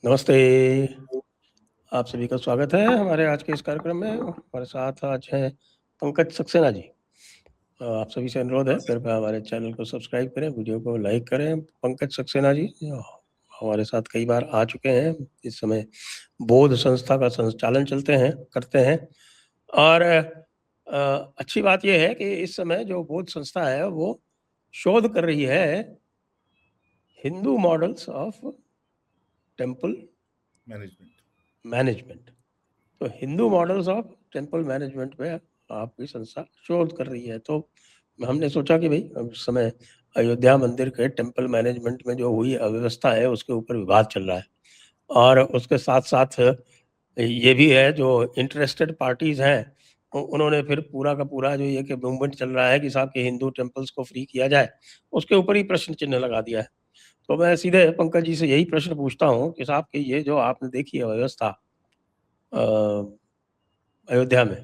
नमस्ते। आप सभी का स्वागत है हमारे आज के इस कार्यक्रम में। हमारे साथ आज हैं पंकज सक्सेना जी। आप सभी से अनुरोध है कृपया हमारे चैनल को सब्सक्राइब करें, वीडियो को लाइक करें। पंकज सक्सेना जी हमारे साथ कई बार आ चुके हैं। इस समय बोध संस्था का संचालन करते हैं और अच्छी बात यह है कि इस समय जो बोध संस्था है वो शोध कर रही है Hindu models of temple management. तो Hindu models of temple management पे आपकी संस्था शोध कर रही है। तो हमने सोचा कि भाई अब इस समय अयोध्या मंदिर के टेम्पल मैनेजमेंट में जो हुई अव्यवस्था है उसके ऊपर विवाद चल रहा है, और उसके साथ साथ ये भी है जो इंटरेस्टेड पार्टीज हैं उन्होंने फिर पूरा का पूरा जो ये कि मूवमेंट चल रहा है कि साहब के हिंदू टेम्पल्स को फ्री किया जाए, उसके ऊपर ही प्रश्न चिन्ह लगा दिया है। तो मैं सीधे पंकज जी से यही प्रश्न पूछता हूँ कि साहब कि ये जो आपने देखी है व्यवस्था अयोध्या में,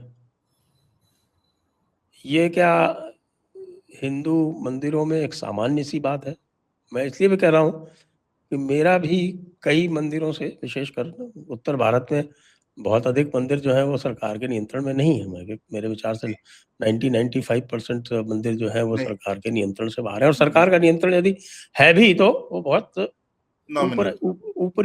ये क्या हिंदू मंदिरों में एक सामान्य सी बात है? मैं इसलिए भी कह रहा हूँ कि मेरा भी कई मंदिरों से, विशेषकर उत्तर भारत में बहुत अधिक मंदिर जो है वो सरकार के नियंत्रण में नहीं है। मेरे विचार से 90-95% मंदिर जो है वो नहीं, सरकार के नियंत्रण से बाहर है, और सरकार का नियंत्रण यदि है भी तो वो बहुत नॉमिनल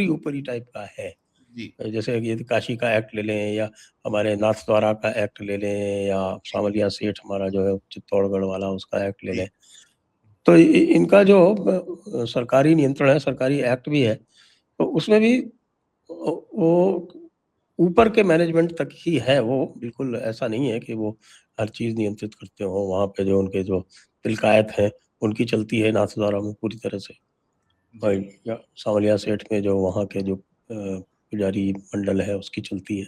ऊपरी टाइप का है। जी। जैसे यदि काशी का एक्ट ले लें या हमारे नाथद्वारा का एक्ट ले लें या सांवलिया सेठ हमारा जो है चित्तौड़गढ़ वाला उसका एक्ट ले जी, लें, तो इनका जो सरकारी नियंत्रण है, सरकारी एक्ट भी है, तो उसमें भी वो ऊपर के मैनेजमेंट तक ही है। वो बिल्कुल ऐसा नहीं है कि वो हर चीज़ नियंत्रित करते हो। वहाँ पे जो उनके जो तिलकायत है उनकी चलती है नाथद्वारा में पूरी तरह से, और जी, या सांवलिया सेठ में जो वहाँ के जो पुजारी मंडल है उसकी चलती है।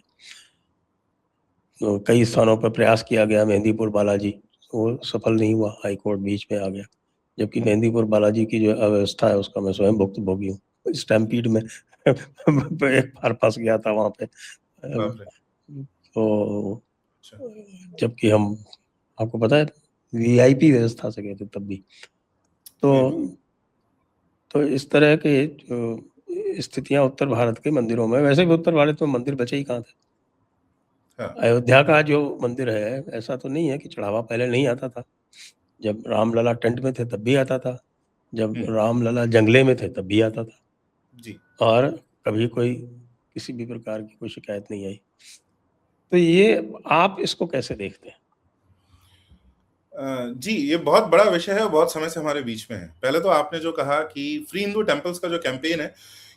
तो कई स्थानों पर प्रयास किया गया, मेहंदीपुर बालाजी, वो सफल नहीं हुआ, हाई कोर्ट बीच में आ गया। जबकि मेहंदीपुर बालाजी की जो अव्यवस्था है उसका मैं स्वयं भुक्तभोगी हूँ। स्टैम्पीड में एक बार फंस गया था वहाँ पे। बाप रे! तो अच्छा, जबकि हम, आपको पता है, वीआईपी व्यवस्था से गए थे तब भी। तो वही, वही। तो इस तरह के जो स्थितियां उत्तर भारत के मंदिरों में, वैसे भी उत्तर भारत में मंदिर बचे ही कहाँ थे। हाँ, अयोध्या का जो मंदिर है ऐसा तो नहीं है कि चढ़ावा पहले नहीं आता था। जब रामलला टेंट में थे तब भी आता था, जब हुँ, रामलला जंगले में थे तब भी आता था, जी। और कभी कोई किसी भी प्रकार की कोई शिकायत नहीं आई। तो ये आप इसको कैसे देखते हैं? जी, ये बहुत बड़ा विषय है और बहुत समय से हमारे बीच में है। पहले तो आपने जो कहा कि फ्री हिंदू टेम्पल्स का जो कैंपेन है,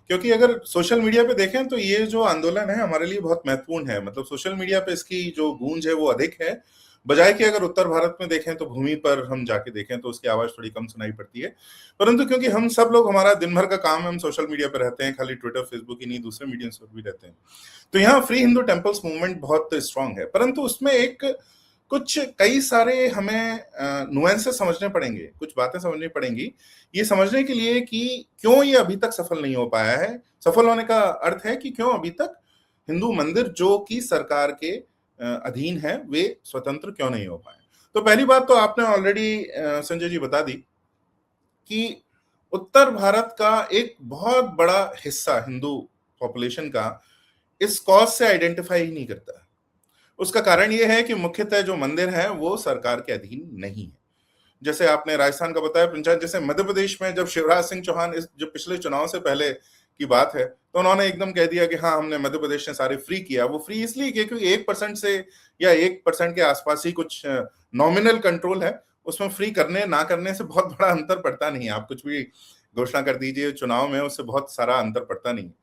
क्योंकि अगर सोशल मीडिया पे देखें तो ये जो आंदोलन है हमारे लिए बहुत महत्वपूर्ण है। मतलब सोशल मीडिया पे इसकी जो गूंज है वो अधिक है, बजाय कि अगर उत्तर भारत में देखें तो भूमि पर हम जाके देखें तो उसकी आवाज़ थोड़ी कम सुनाई पड़ती है। परंतु क्योंकि हम सब लोग, हमारा दिन भर का काम है, हम सोशल मीडिया पे रहते हैं, खाली ट्विटर, फेसबुक ही नहीं, दूसरे मीडियम्स पर भी रहते हैं। तो यहाँ फ्री हिंदू टेम्पल्स मूवमेंट बहुत स्ट्रांग है, परंतु उसमें एक कुछ कई सारे हमें नुएंसेस समझने पड़ेंगे, कुछ बातें समझनी पड़ेंगी, ये समझने के लिए कि क्यों ये अभी तक सफल नहीं हो पाया है। सफल होने का अर्थ है कि क्यों अभी तक हिंदू मंदिर जो कि सरकार के अधीन है वे स्वतंत्र क्यों नहीं हो पाए। तो पहली बात तो आपने ऑलरेडी संजय जी बता दी कि उत्तर भारत का एक बहुत बड़ा हिस्सा हिंदू पॉपुलेशन का इस कॉज से आइडेंटिफाई ही नहीं करता है। उसका कारण यह है कि मुख्यतः जो मंदिर हैं वो सरकार के अधीन नहीं है। जैसे आपने राजस्थान का बताया पंचायत, जैसे मध्य प्रदेश में जब शिवराज सिंह चौहान, इस जो पिछले चुनाव से पहले की बात है, तो उन्होंने एकदम कह दिया कि हाँ, हमने मध्य प्रदेश ने सारे फ्री किया। वो फ्री इसलिए किया क्योंकि 1% से या 1% के आसपास ही कुछ नॉमिनल कंट्रोल है। उसमें फ्री करने ना करने से बहुत बड़ा अंतर पड़ता नहीं है। आप कुछ भी घोषणा कर दीजिए चुनाव में, उससे बहुत सारा अंतर पड़ता नहीं है।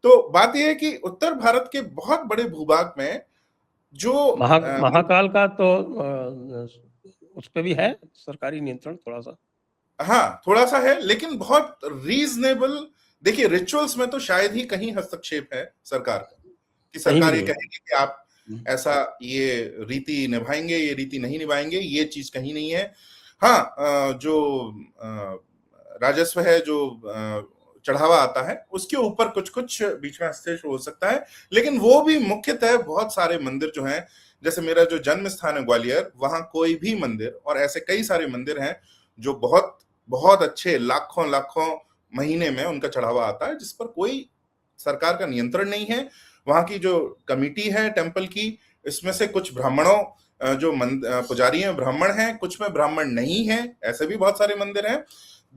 तो बात यह है कि उत्तर भारत के बहुत बड़े भूभाग में जो महाकाल का तो उस पे भी है सरकारी नियंत्रण थोड़ा सा। हाँ, थोड़ा सा है, लेकिन बहुत रीजनेबल। देखिए, रिचुअल्स में तो शायद ही कहीं हस्तक्षेप है सरकार का, कि कहीं भी सरकार ये नहीं है। कहेगी कि आप ऐसा ये रीति निभाएंगे, ये रीति नहीं निभाएंगे, ये चीज कहीं नहीं है। हाँ, जो राजस्व है, जो चढ़ावा आता है, उसके ऊपर कुछ कुछ बीच में हस्तक्षेप हो सकता है, लेकिन वो भी मुख्यतः बहुत सारे मंदिर जो हैं, जैसे मेरा जो जन्म स्थान है ग्वालियर, वहां कोई भी मंदिर, और ऐसे कई सारे मंदिर हैं जो बहुत बहुत अच्छे, लाखों लाखों महीने में उनका चढ़ावा आता है, जिस पर कोई सरकार का नियंत्रण नहीं है। वहां की जो कमिटी है टेम्पल की, इसमें से कुछ ब्राह्मणों जो पुजारी हैं ब्राह्मण हैं, कुछ में ब्राह्मण नहीं है, ऐसे भी बहुत सारे मंदिर हैं।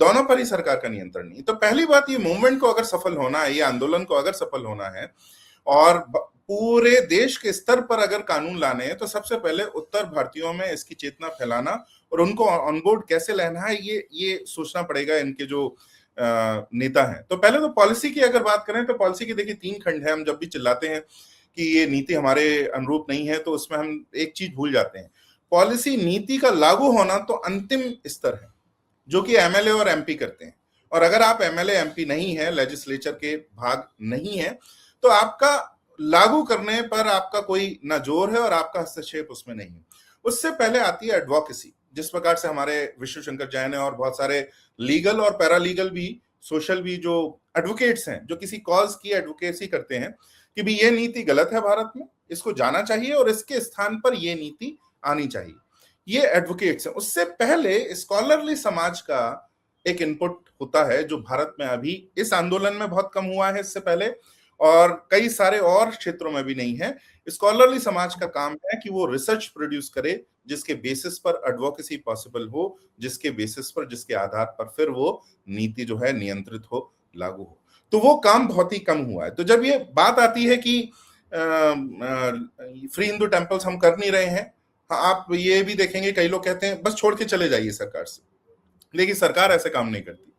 दोनों पर ही सरकार का नियंत्रण नहीं। तो पहली बात, ये मूवमेंट को अगर सफल होना है, ये आंदोलन को अगर सफल होना है और पूरे देश के स्तर पर अगर कानून लाने हैं, तो सबसे पहले उत्तर भारतीयों में इसकी चेतना फैलाना और उनको ऑनबोर्ड कैसे लेना है, ये सोचना पड़ेगा इनके जो नेता हैं। तो पहले तो पॉलिसी की अगर बात करें तो पॉलिसी की देखिए 3 खंड है। हम जब भी चिल्लाते हैं कि ये नीति हमारे अनुरूप नहीं है, तो उसमें हम एक चीज भूल जाते हैं। पॉलिसी नीति का लागू होना तो अंतिम स्तर है, जो कि एमएलए और एमपी करते हैं। और अगर आप एमएलए एमपी नहीं है, लेजिस्लेचर के भाग नहीं है, तो आपका लागू करने पर आपका कोई ना जोर है और आपका हस्तक्षेप उसमें नहीं है। उससे पहले आती है एडवोकेसी, जिस प्रकार से हमारे विष्णु शंकर जैन और बहुत सारे लीगल और पैरालीगल भी, सोशल भी जो एडवोकेट्स हैं, जो किसी कॉज की एडवोकेसी करते हैं कि भी ये नीति गलत है भारत में, इसको जाना चाहिए और इसके स्थान पर ये नीति आनी चाहिए, ये एडवोकेट्स हैं। उससे पहले स्कॉलरली समाज का एक इनपुट होता है, जो भारत में अभी इस आंदोलन में बहुत कम हुआ है इससे पहले, और कई सारे और क्षेत्रों में भी नहीं है। स्कॉलरली समाज का काम है कि वो रिसर्च प्रोड्यूस करे, जिसके बेसिस पर एडवोकेसी पॉसिबल हो, जिसके बेसिस पर, जिसके आधार पर फिर वो नीति जो है नियंत्रित हो, लागू हो। तो वो काम बहुत ही कम हुआ है। तो जब ये बात आती है कि फ्री हिंदू टेम्पल्स हम कर नहीं रहे हैं, आप ये भी देखेंगे कई लोग कहते हैं बस छोड़ के चले जाइए सरकार से, लेकिन सरकार ऐसे काम नहीं करती।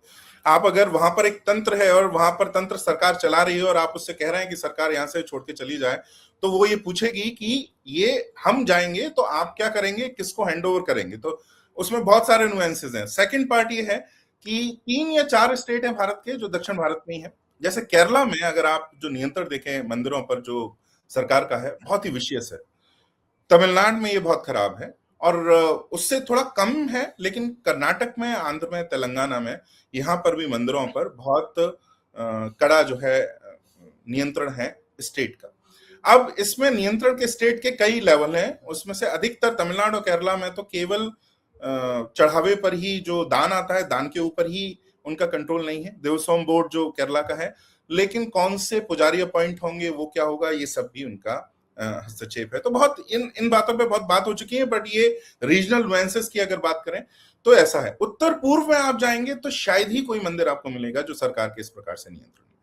आप अगर वहां पर एक तंत्र है और वहां पर तंत्र सरकार चला रही है और आप उससे कह रहे हैं कि सरकार यहां से छोड़ के चली जाए, तो वो ये पूछेगी कि ये हम जाएंगे तो आप क्या करेंगे, किसको हैंड ओवर करेंगे। तो उसमें बहुत सारे नुएंसेस हैं। सेकंड पार्ट ये है कि 3 या 4 स्टेट हैं भारत के जो दक्षिण भारत में ही है। जैसे केरला में अगर आप जो नियंत्रण देखें मंदिरों पर जो सरकार का है, बहुत ही विशियस है। तमिलनाडु में ये बहुत खराब है और उससे थोड़ा कम है, लेकिन कर्नाटक में, आंध्र में, तेलंगाना में, यहाँ पर भी मंदिरों पर बहुत कड़ा जो है नियंत्रण है स्टेट का। अब इसमें नियंत्रण के स्टेट के कई लेवल हैं, उसमें से अधिकतर तमिलनाडु और केरला में तो केवल चढ़ावे पर ही जो दान आता है, दान के ऊपर ही उनका कंट्रोल नहीं है। देवस्थान बोर्ड जो केरला का है, लेकिन कौन से पुजारी अपॉइंट होंगे, वो क्या होगा, ये सब भी उनका हस्तक्षेप है। तो बहुत इन बातों पे बहुत बात हो चुकी है, बट ये रीजनल नुएंसेस की अगर बात करें तो ऐसा है। उत्तर पूर्व में आप जाएंगे तो शायद ही कोई मंदिर आपको मिलेगा जो सरकार के इस प्रकार से नियंत्रण में।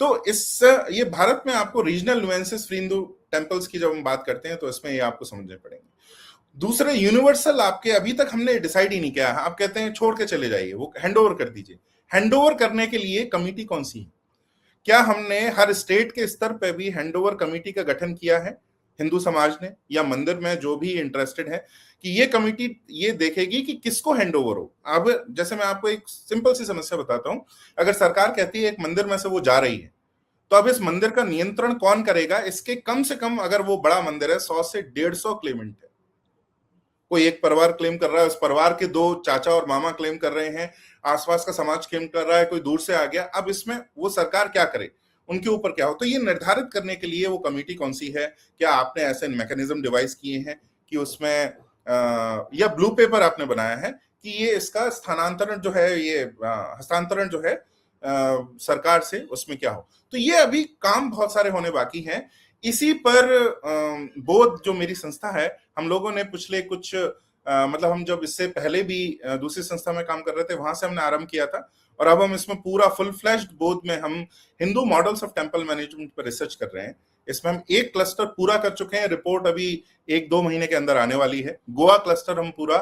तो इस ये भारत में आपको regional nuances free Hindu temples की जब हम बात करते हैं तो इसमें ये आपको समझने पड़ेंगे। दूसरे यूनिवर्सल आपके अभी तक हमने डिसाइड ही नहीं किया है। आप कहते हैं छोड़ के चले जाइए, वो हैंड ओवर कर दीजिए। हैंड ओवर करने के लिए कमिटी कौन सी है? क्या हमने हर स्टेट के स्तर पे भी हैंडओवर कमेटी का गठन किया है हिंदू समाज ने, या मंदिर में जो भी इंटरेस्टेड है कि ये कमेटी ये देखेगी कि किसको हैंडओवर हो? अब जैसे मैं आपको एक सिंपल सी समस्या बताता हूं, अगर सरकार कहती है एक मंदिर में से वो जा रही है, तो अब इस मंदिर का नियंत्रण कौन करेगा? इसके कम से कम, अगर वो बड़ा मंदिर है, 100 से 150 क्लेमेंट है। कोई एक परिवार क्लेम कर रहा है, उस परिवार के 2 चाचा और मामा क्लेम कर रहे हैं, आसपास का समाज क्लेम कर रहा है, कोई दूर से आ गया। अब इसमें वो सरकार क्या करे, उनके ऊपर क्या हो? तो ये निर्धारित करने के लिए वो कमेटी कौन सी है? क्या आपने ऐसे मैकेनिज्म डिवाइस किए हैं कि उसमें या ब्लू पेपर आपने बनाया है कि ये इसका स्थानांतरण जो है, ये हस्तांतरण जो है सरकार से, उसमें क्या हो? तो ये अभी काम बहुत सारे होने बाकी हैं। इसी पर बोध जो मेरी संस्था है, हम लोगों ने पिछले कुछ मतलब हम जब इससे पहले भी दूसरी संस्था में काम कर रहे थे, वहां से हमने आरंभ किया था, और अब हम इसमें पूरा फुल फ्लैश्ड बोध में हम Hindu models of temple management पर रिसर्च कर रहे हैं। इसमें हम एक क्लस्टर पूरा कर चुके हैं, रिपोर्ट अभी 1-2 महीने के अंदर आने वाली है। गोवा क्लस्टर हम पूरा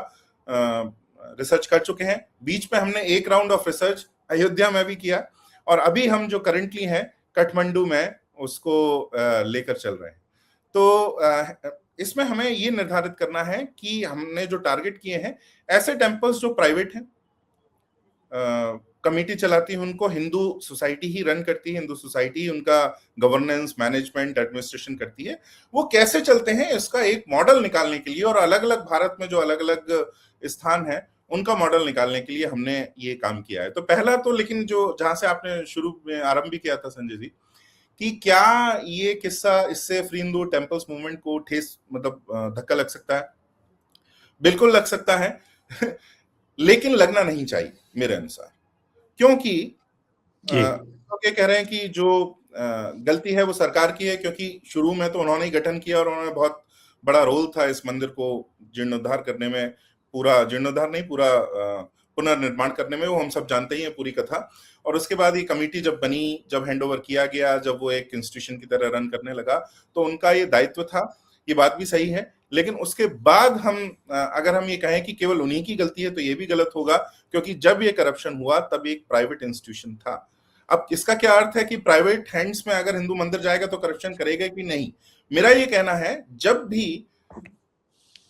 रिसर्च कर चुके हैं। बीच में हमने एक राउंड ऑफ रिसर्च अयोध्या में भी किया, और अभी हम जो करंटली हैं काठमांडू में उसको लेकर चल रहे हैं। तो इसमें हमें ये निर्धारित करना है कि हमने जो टारगेट किए हैं, ऐसे टेम्पल्स जो प्राइवेट हैं, कमेटी चलाती है उनको, हिंदू सोसाइटी ही रन करती है, हिंदू सोसाइटी ही उनका गवर्नेंस, मैनेजमेंट, एडमिनिस्ट्रेशन करती है, वो कैसे चलते हैं इसका एक मॉडल निकालने के लिए, और अलग अलग भारत में जो अलग अलग स्थान है उनका मॉडल निकालने के लिए हमने ये काम किया है। तो पहला तो, लेकिन जो जहां से आपने शुरू में आरंभ भी किया था संजय जी, कि क्या ये किस्सा, इससे फ्री हिंदू टेम्पल्स मूवमेंट को ठेस मतलब धक्का लग सकता है? बिल्कुल लग सकता है लेकिन लगना नहीं चाहिए मेरे अनुसार, क्योंकि लोग ये कह रहे हैं कि जो गलती है वो सरकार की है, क्योंकि शुरू में तो उन्होंने ही गठन किया और उन्होंने बहुत बड़ा रोल था इस मंदिर को जीर्णोद्धार करने में, पूरा जीर्णोद्धार नहीं, पूरा पुनर्निर्माण करने में, वो हम सब जानते ही हैं पूरी कथा। और उसके बाद ये कमेटी जब बनी, जब हैंडओवर किया गया, जब वो एक इंस्टीट्यूशन की तरह रन करने लगा, तो उनका ये दायित्व था, ये बात भी सही है। लेकिन उसके बाद हम अगर हम ये कहें कि केवल उन्हीं की गलती है तो ये भी गलत होगा, क्योंकि जब ये करप्शन हुआ तब एक प्राइवेट इंस्टीट्यूशन था। अब इसका क्या अर्थ है कि प्राइवेट हैंड्स में अगर हिंदू मंदिर जाएगा तो करप्शन करेगा कि नहीं? मेरा ये कहना है, जब भी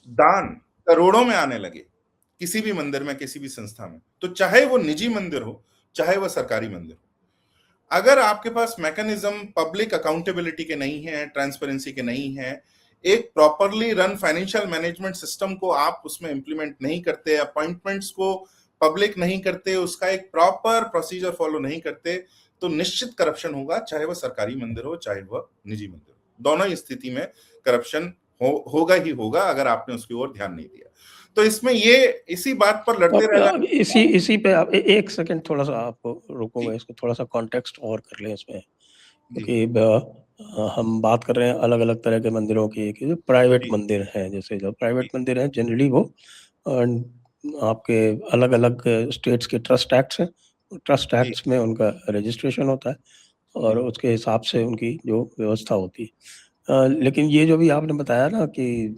दान करोड़ों में आने लगे किसी भी मंदिर में, किसी भी संस्था में, तो चाहे वो निजी मंदिर हो, चाहे वो सरकारी मंदिर हो, अगर आपके पास मैकेनिज्म पब्लिक अकाउंटेबिलिटी के नहीं है, ट्रांसपेरेंसी के नहीं है, एक properly run financial management system को आप उसमें इंप्लीमेंट नहीं करते, अपॉइंटमेंट्स को पब्लिक नहीं करते, उसका एक प्रॉपर प्रोसीजर फॉलो नहीं करते, तो निश्चित करप्शन होगा, चाहे वह सरकारी मंदिर हो, चाहे वह निजी मंदिर हो। दोनों ही स्थिति में करप्शन होगा ही होगा अगर आपने उसकी ओर ध्यान नहीं दिया। तो इसमें ये इसी बात पर लड़ते रहना। इसी पे आप एक सेकंड थोड़ा सा आपको रोकूंगा, इसको थोड़ा सा कॉन्टेक्स्ट और कर लें इसमें, क्योंकि हम बात कर रहे हैं अलग अलग तरह के मंदिरों की, कि जो प्राइवेट मंदिर हैं, जैसे जो प्राइवेट मंदिर हैं जनरली वो आपके अलग अलग स्टेट्स के ट्रस्ट एक्ट्स हैं, ट्रस्ट एक्ट्स में उनका रजिस्ट्रेशन होता है और उसके हिसाब से उनकी जो व्यवस्था होती है। लेकिन ये जो भी आपने बताया ना कि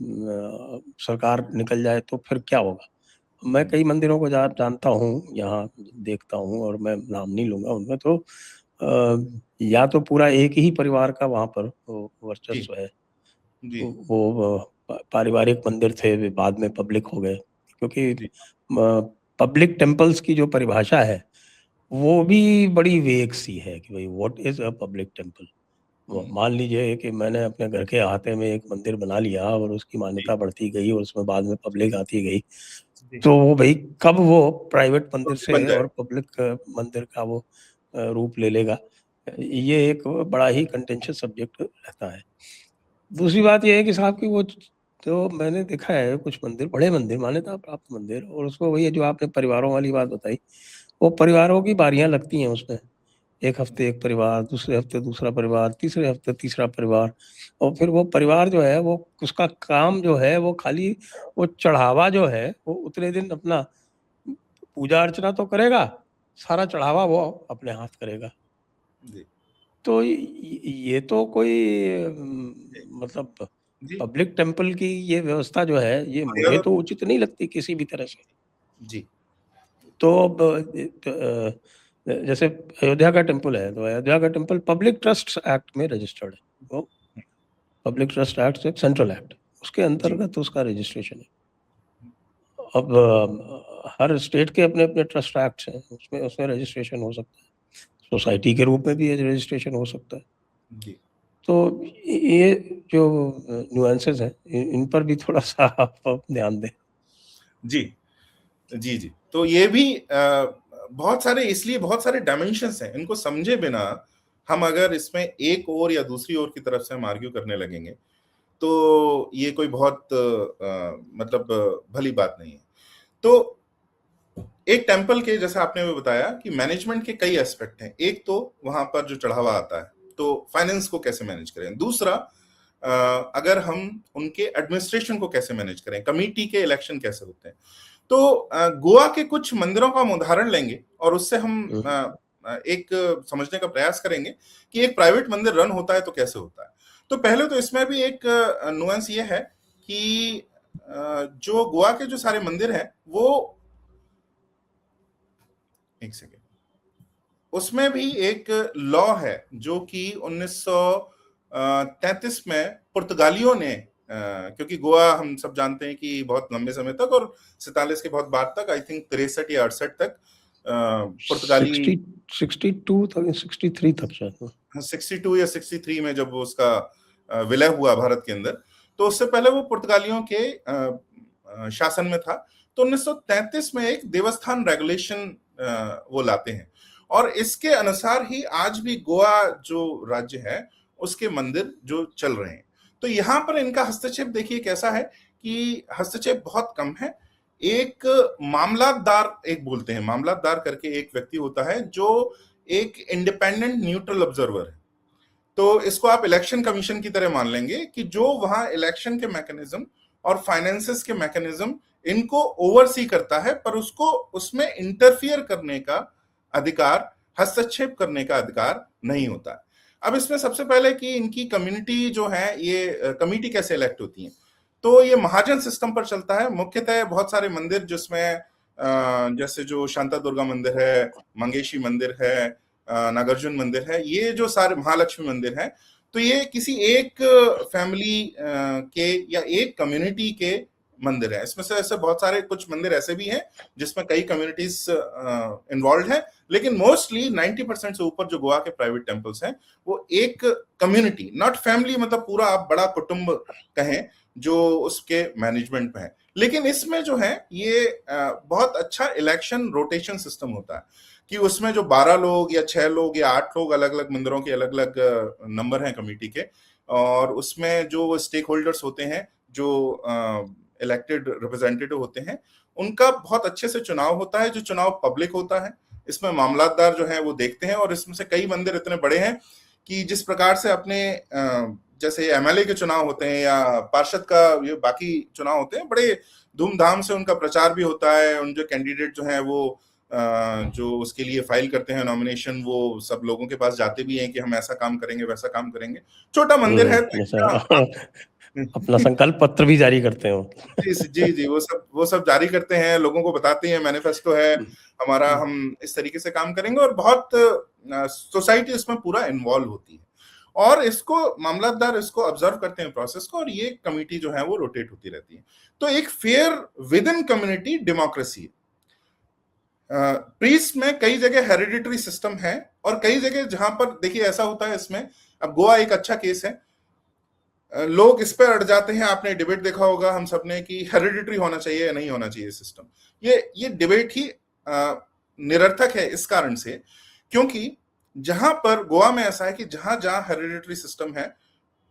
सरकार निकल जाए तो फिर क्या होगा, मैं कई मंदिरों को जानता हूँ, यहाँ देखता हूँ, और मैं नाम नहीं लूंगा उनमें, तो या तो पूरा एक ही परिवार का वहाँ पर वर्चस्व है, वो पारिवारिक मंदिर थे, वे बाद में पब्लिक हो गए, क्योंकि पब्लिक टेम्पल्स की जो परिभाषा है वो भी बड़ी वेग सी है कि भाई what is a public temple. मान लीजिए कि मैंने अपने घर के अहाते में एक मंदिर बना लिया और उसकी मान्यता बढ़ती गई और उसमें बाद में पब्लिक आती गई, तो वो भाई कब वो प्राइवेट मंदिर से और पब्लिक मंदिर का वो रूप ले लेगा, ये एक बड़ा ही कंटेंशियस सब्जेक्ट रहता है। दूसरी बात ये है कि साहब की वो तो मैंने देखा है कुछ मंदिर, बड़े मंदिर, मान्यता प्राप्त मंदिर, और उसको वही जो आपने परिवारों वाली बात बताई, वो परिवारों की बारियां लगती हैं उसमें, एक हफ्ते एक परिवार, दूसरे हफ्ते दूसरा परिवार, तीसरे हफ्ते तीसरा परिवार, और फिर वो परिवार जो है वो उसका काम जो है वो खाली वो चढ़ावा जो है वो उतने दिन अपना पूजा अर्चना तो करेगा, सारा चढ़ावा वो अपने हाथ करेगा। तो ये तो कोई मतलब पब्लिक टेम्पल की ये व्यवस्था जो है, ये मुझे तो उचित नहीं लगती किसी भी तरह से। जी। तो अब जैसे अयोध्या का टेम्पल है, तो अयोध्या का टेम्पल पब्लिक ट्रस्ट एक्ट में रजिस्टर्ड है, वो पब्लिक ट्रस्ट एक्ट से सेंट्रल एक्ट, उसके अंतर्गत तो उसका रजिस्ट्रेशन है। अब हर स्टेट के अपने अपने ट्रस्ट एक्ट हैं, उसमें रजिस्ट्रेशन हो सकता है, सोसाइटी के रूप में भी रजिस्ट्रेशन हो सकता है। जी। तो ये जो न्यूएंसेस हैं इन पर भी थोड़ा सा आप ध्यान दें। जी जी जी। तो ये भी बहुत सारे, इसलिए बहुत सारे डायमेंशंस हैं, इनको समझे बिना हम अगर इसमें एक और या दूसरी ओर की तरफ से हम आर्ग्यू करने लगेंगे तो ये कोई बहुत मतलब भली बात नहीं है। तो एक टेम्पल के, जैसा आपने भी बताया कि मैनेजमेंट के कई एस्पेक्ट हैं। एक तो वहां पर जो चढ़ावा आता है तो फाइनेंस को कैसे मैनेज करें, दूसरा अगर हम उनके एडमिनिस्ट्रेशन को कैसे मैनेज करें, कमेटी के इलेक्शन कैसे होते हैं। तो गोवा के कुछ मंदिरों का हम उदाहरण लेंगे और उससे हम एक समझने का प्रयास करेंगे कि एक प्राइवेट मंदिर रन होता है तो कैसे होता है। तो पहले तो इसमें भी एक नुआंस ये है कि जो गोवा के जो सारे मंदिर हैं वो, एक सेकेंड, उसमें भी एक लॉ है जो कि 1933 में पुर्तगालियों ने, क्योंकि गोवा हम सब जानते हैं कि बहुत लंबे समय तक और 47 के बहुत बाद तक, आई थिंक 63 या 68 तक पुर्तगाली 62 तक, 63 तक शायद, 62 या 63 में जब उसका विलय हुआ भारत के अंदर, तो उससे पहले वो पुर्तगालियों के शासन में था। तो 1933 में एक देवस्थान रेगुलेशन वो लाते हैं और इसके अनुसार ही आज भी गोवा जो राज्य है उसके मंदिर जो चल रहे हैं। तो यहाँ पर इनका हस्तक्षेप देखिए कैसा है कि हस्तक्षेप बहुत कम है। एक मामलातदार, एक बोलते हैं मामलातदार करके एक व्यक्ति होता है जो एक इंडिपेंडेंट न्यूट्रल ऑब्जर्वर है। तो इसको आप इलेक्शन कमीशन की तरह मान लेंगे कि जो वहां इलेक्शन के मैकेनिज्म और फाइनेंसेस के मैकेनिज्म इनको ओवरसी करता है, पर उसको उसमें इंटरफियर करने का अधिकार, हस्तक्षेप करने का अधिकार नहीं होता है। अब इसमें सबसे पहले कि इनकी कम्युनिटी जो है, ये कमेटी कैसे इलेक्ट होती है, तो ये महाजन सिस्टम पर चलता है। मुख्यतः बहुत सारे मंदिर जिसमें जैसे जो शांता दुर्गा मंदिर है, मंगेशी मंदिर है, नागार्जुन मंदिर है, ये जो सारे महालक्ष्मी मंदिर है, तो ये किसी एक फैमिली के या एक कम्युनिटी के मंदिर है। इसमें से ऐसे बहुत सारे कुछ मंदिर ऐसे भी हैं जिसमें कई कम्युनिटीज इन्वॉल्व हैं, लेकिन मोस्टली 90% से ऊपर जो गोवा के प्राइवेट टेम्पल्स हैं वो एक कम्युनिटी, नॉट फैमिली, मतलब पूरा आप बड़ा कुटुंब कहें, जो उसके मैनेजमेंट में है। लेकिन इसमें जो है ये बहुत अच्छा इलेक्शन रोटेशन सिस्टम होता है कि उसमें जो 12 लोग या 6 लोग या 8 लोग, अलग अलग मंदिरों के अलग अलग नंबर हैं कमेटी के, और उसमें जो स्टेक होल्डर्स होते हैं, जो इलेक्टेड रिप्रेजेंटेटिव होते हैं, उनका बहुत अच्छे से चुनाव होता है, जो चुनाव पब्लिक होता है। इसमें मामलातदार जो है वो देखते हैं, और इसमें से कई मंदिर इतने बड़े हैं कि जिस प्रकार से अपने जैसे एमएलए के चुनाव होते हैं या पार्षद का ये बाकी चुनाव होते हैं, बड़े धूमधाम से उनका प्रचार भी होता है। उन जो कैंडिडेट जो है वो जो उसके लिए फाइल करते हैं नॉमिनेशन, वो सब लोगों के पास जाते भी हैं कि हम ऐसा काम करेंगे, वैसा काम करेंगे। छोटा मंदिर है अपना संकल्प पत्र भी जारी करते हो। जी जी, वो सब जारी करते हैं, लोगों को बताते हैं मैनिफेस्टो है हमारा, हम इस तरीके से काम करेंगे, और बहुत सोसाइटी इसमें पूरा इन्वॉल्व होती है, और इसको मामलातदार इसको ऑब्जर्व करते हैं प्रोसेस को, और ये कमेटी जो है वो रोटेट होती रहती है। तो एक fair with in community democracy है। प्रीस्ट में कई जगह हेरिडिटरी सिस्टम है, और कई जगह जहां पर देखिए ऐसा होता है इसमें, अब गोवा एक अच्छा केस है, लोग इस पर अड़ जाते हैं। आपने डिबेट देखा होगा हम सबने कि हेरिडिटरी होना चाहिए या नहीं होना चाहिए सिस्टम। ये डिबेट ही निरर्थक है इस कारण से, क्योंकि जहां पर गोवा में ऐसा है कि जहां जहां हेरिडिटरी सिस्टम है,